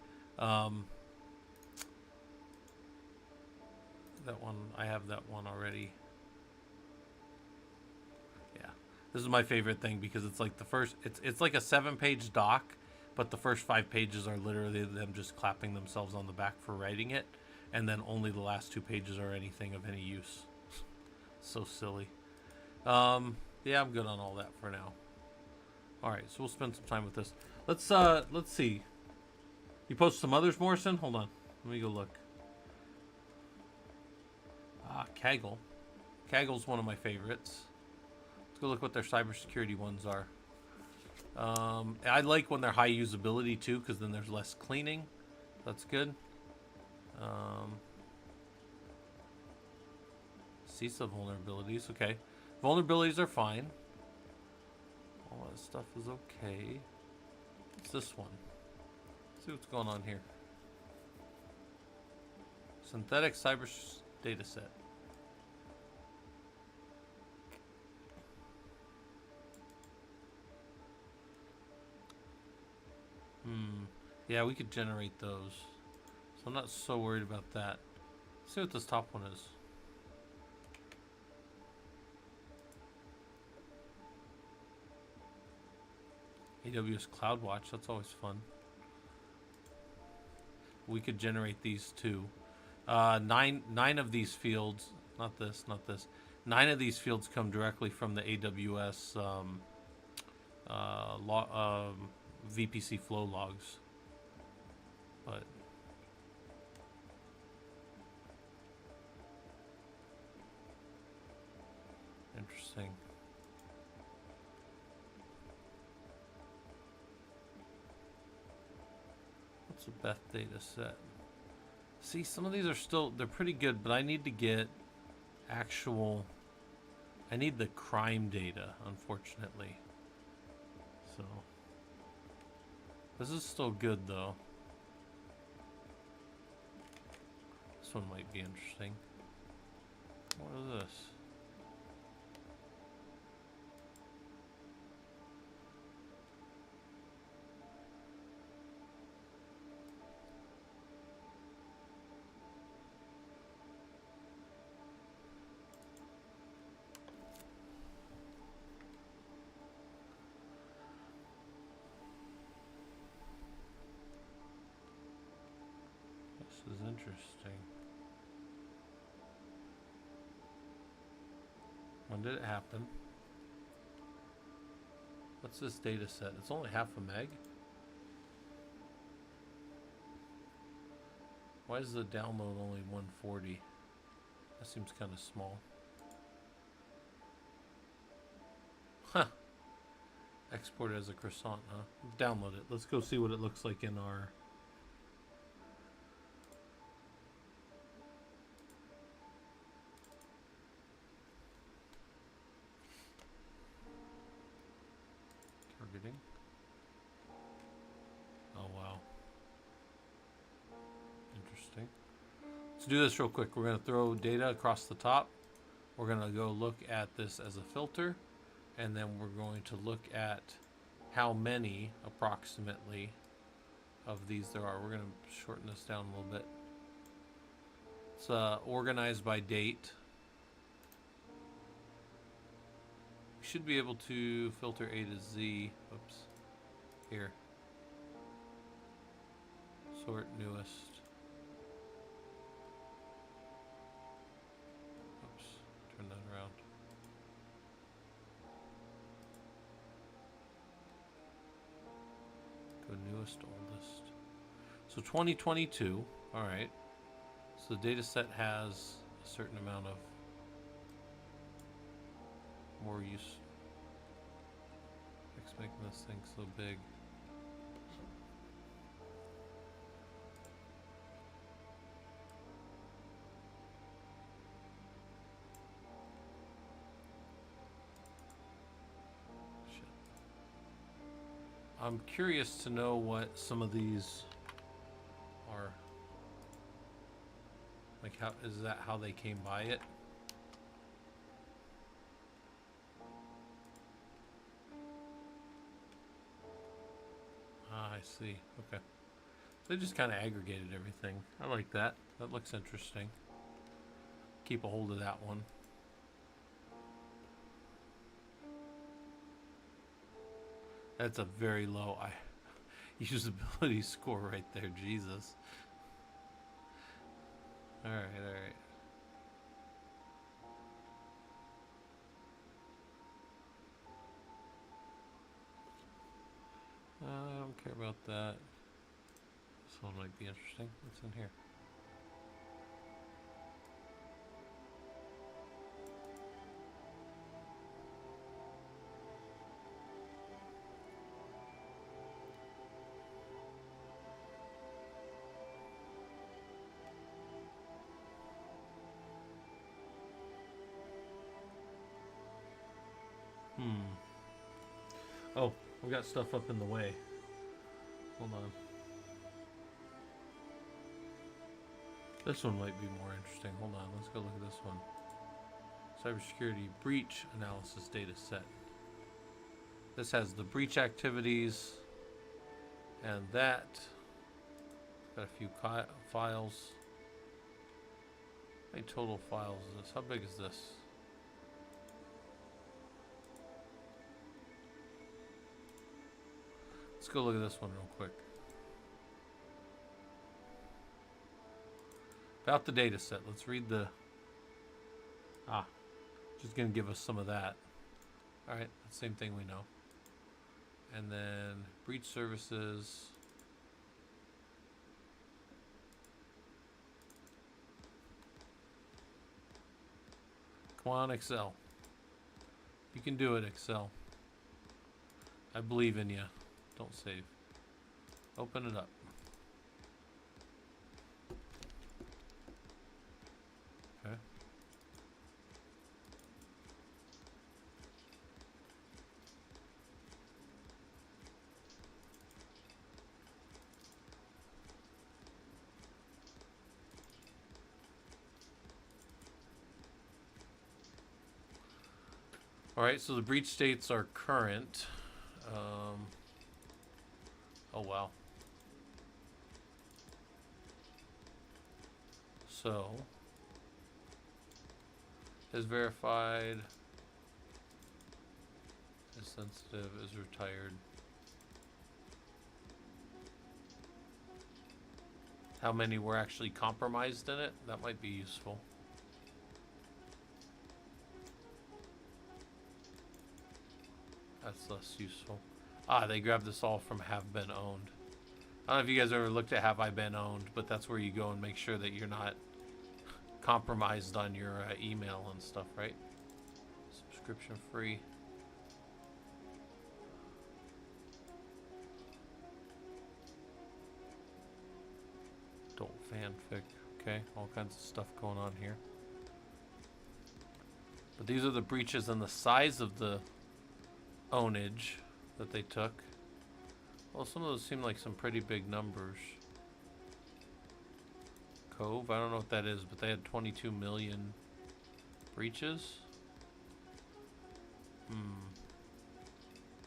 That one, I have that one already. Yeah, this is my favorite thing because it's like it's like a 7-page doc, but the first 5 pages are literally them just clapping themselves on the back for writing it, and then only the last 2 pages are anything of any use. So silly. Yeah, I'm good on all that for now. All right, so we'll spend some time with this. Let's see. You post some others, Morrison? Hold on, let me go look. Kaggle. Kaggle's one of my favorites. Let's go look what their cybersecurity ones are. I like when they're high usability too, because then there's less cleaning. That's good. CISA vulnerabilities. Okay. Vulnerabilities are fine. All that stuff is okay. What's this one? Let's see what's going on here. Synthetic cyber data set. Yeah, we could generate those. So I'm not so worried about that. Let's see what this top one is. AWS CloudWatch, that's always fun. We could generate these too. Nine of these fields, not this. 9 of these fields come directly from the AWS VPC flow logs. But interesting. What's a Beth data set? See, some of these are they're pretty good, but I need to get actual I need the crime data, unfortunately. So this is still good though. This one might be interesting. What is this? This is interesting. When did it happen? What's this data set? It's only half a meg. Why is the download only 140? That seems kind of small. Huh. Export as a croissant, huh? Download it. Let's go see what it looks like in our... targeting. Oh, wow. Interesting. Let's do this real quick. We're going to throw data across the top. We're going to go look at this as a filter. And then we're going to look at how many, approximately, of these there are. We're going to shorten this down a little bit. It's organized by date. We should be able to filter A to Z. Oops. Here. Sort newest. Oops. Turn that around. Go newest, oldest. So 2022. All right. So the data set has a certain amount of more use. It's making this thing so big. Shit. I'm curious to know what some of these are. Like, how is that how they came by it? Ah, I see. Okay. They just kind of aggregated everything. I like that. That looks interesting. Keep a hold of that one. That's a very low usability score right there. Jesus. All right, all right. I don't care about that. This one might be interesting. What's in here? Oh, we got stuff up in the way. Hold on. This one might be more interesting. Hold on, let's go look at this one. Cybersecurity breach analysis data set. This has the breach activities and that. Got a few files. How many total files is this? How big is this? Let's go look at this one real quick. About the data set. Let's read the... just going to give us some of that. Alright, same thing we know. And then breach services. Come on, Excel. You can do it, Excel. I believe in you. Don't save. Open it up. Okay. All right, so the breach states are current. Oh, wow. So, is verified, is sensitive, is retired. How many were actually compromised in it? That might be useful. That's less useful. Ah, they grabbed this all from have been owned. I don't know if you guys ever looked at have I been owned, but that's where you go and make sure that you're not compromised on your email and stuff, right? Subscription free. Adult fanfic. Okay, all kinds of stuff going on here. But these are the breaches and the size of the ownage that they took. Well, some of those seem like some pretty big numbers. Cove, I don't know what that is, but they had 22 million breaches.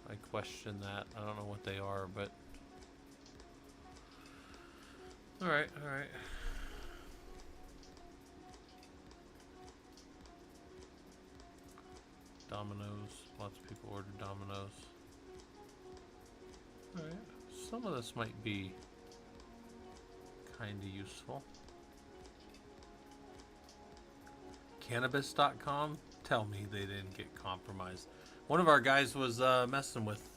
I question that. I don't know what they are, but alright, alright. Dominoes. Lots of people ordered Dominoes. Alright. Some of this might be kind of useful. Cannabis.com? Tell me they didn't get compromised. One of our guys was messing with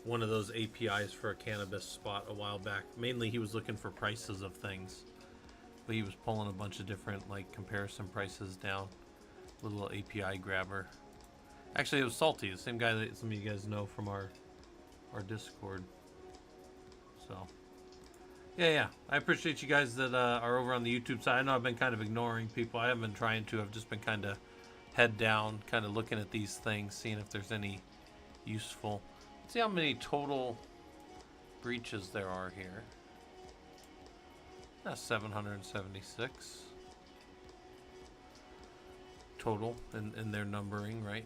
one of those APIs for a cannabis spot a while back. Mainly he was looking for prices of things. But he was pulling a bunch of different like comparison prices down. Little API grabber. Actually, it was Salty, the same guy that some of you guys know from our Discord. So, yeah. I appreciate you guys that are over on the YouTube side. I know I've been kind of ignoring people. I haven't been trying to. I've just been kind of head down, kind of looking at these things, seeing if there's any useful. Let's see how many total breaches there are here. That's 776 total in their numbering, right?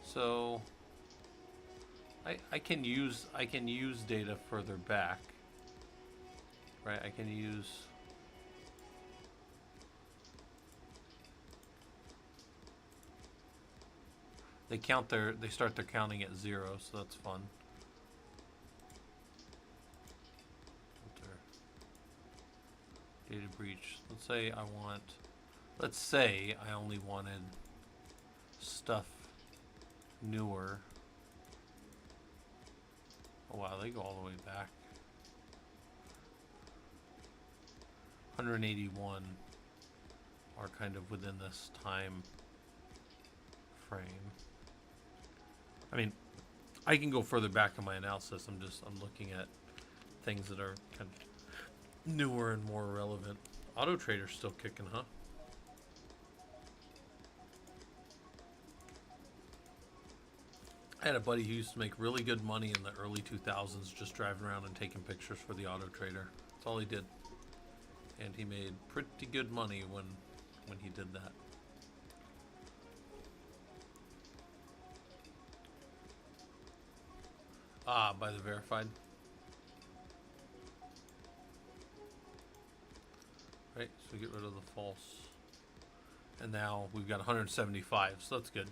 So I can use data further back, right? I can use they start their counting at 0, so that's fun. Data breach. Let's say I only wanted stuff newer. Oh wow, they go all the way back. 181 are kind of within this time frame. I mean, I can go further back in my analysis. I'm looking at things that are kind of newer and more relevant. Auto Trader's still kicking, huh? I had a buddy who used to make really good money in the early 2000s just driving around and taking pictures for the Auto Trader. That's all he did. And he made pretty good money when he did that. Ah, by the verified. Right, so we get rid of the false. And now we've got 175, so that's good.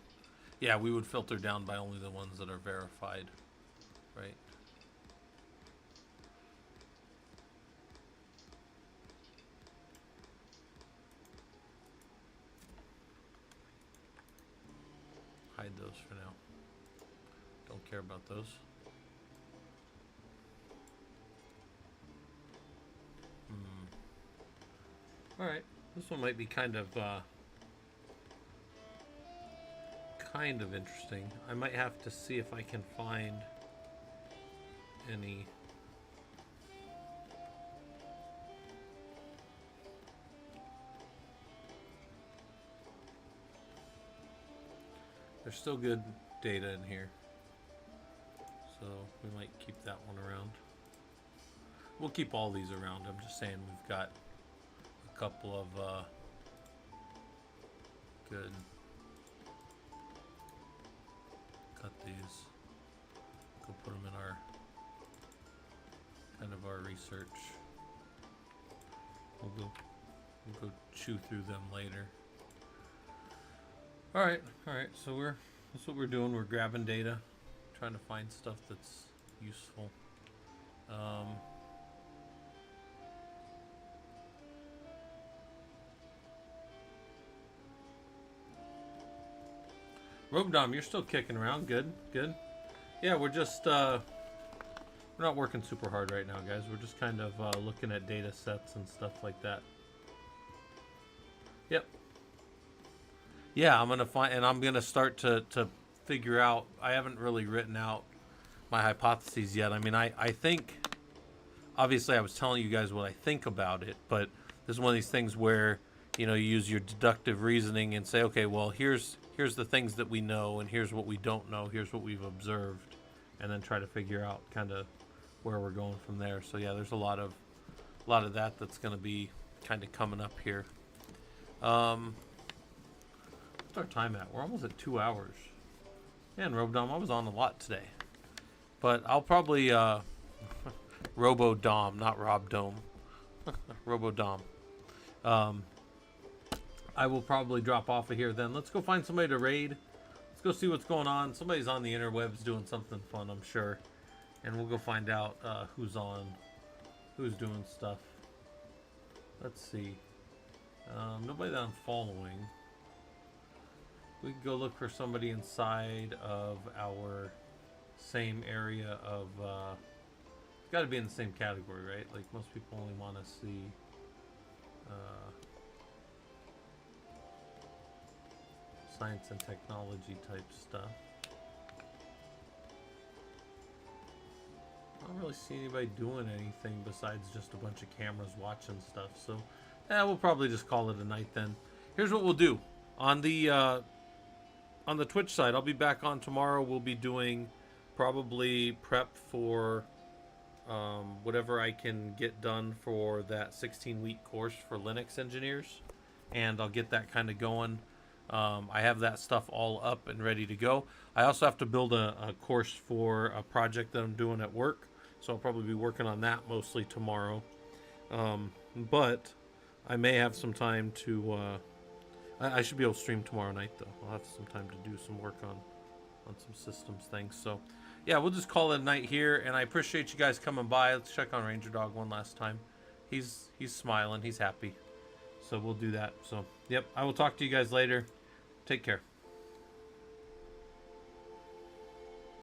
Yeah, we would filter down by only the ones that are verified, right? Hide those for now. Don't care about those. Alright, this one might be kind of interesting. I might have to see if I can find any there's still good data in here, so we might keep that one around. we'll keep all these around. I'm just saying we've got a couple of good. Cut these. Go put them in our kind of our research. We'll go chew through them later. All right. So that's what we're doing. We're grabbing data, trying to find stuff that's useful. Robedom, you're still kicking around. Good. Yeah, we're just we're not working super hard right now, guys. We're just kind of looking at data sets and stuff like that. Yep. Yeah, I'm gonna start to figure out. I haven't really written out my hypotheses yet. I mean, I think, obviously I was telling you guys what I think about it, but this is one of these things where, you know, you use your deductive reasoning and say, okay, well, here's the things that we know, and here's what we don't know, here's what we've observed, and then try to figure out kind of where we're going from there. So yeah, there's a lot of that's going to be kind of coming up here. What's our time at? We're almost at 2 hours. Man, Robodom, I was on a lot today. But I'll probably Robodom, not Robdome. Robodom. I will probably drop off of here then. Let's go find somebody to raid. Let's go see what's going on. Somebody's on the interwebs doing something fun, I'm sure. And we'll go find out who's doing stuff. Let's see. Nobody that I'm following. We can go look for somebody inside of our same area of it's got to be in the same category, right? Like most people only want to see science and technology type stuff. I don't really see anybody doing anything besides just a bunch of cameras watching stuff, so we'll probably just call it a night then. Here's what we'll do on the Twitch side. I'll be back on tomorrow. We'll be doing probably prep for whatever I can get done for that 16-week course for Linux engineers, and I'll get that kind of going. I have that stuff all up and ready to go. I also have to build a course for a project that I'm doing at work, so I'll probably be working on that mostly tomorrow. But I may have some time to I should be able to stream tomorrow night, though. I'll have some time to do some work on some systems things. So yeah, we'll just call it a night here, and I appreciate you guys coming by. Let's check on Ranger Dog one last time. He's smiling, he's happy, so we'll do that. So yep, I will talk to you guys later. Take care.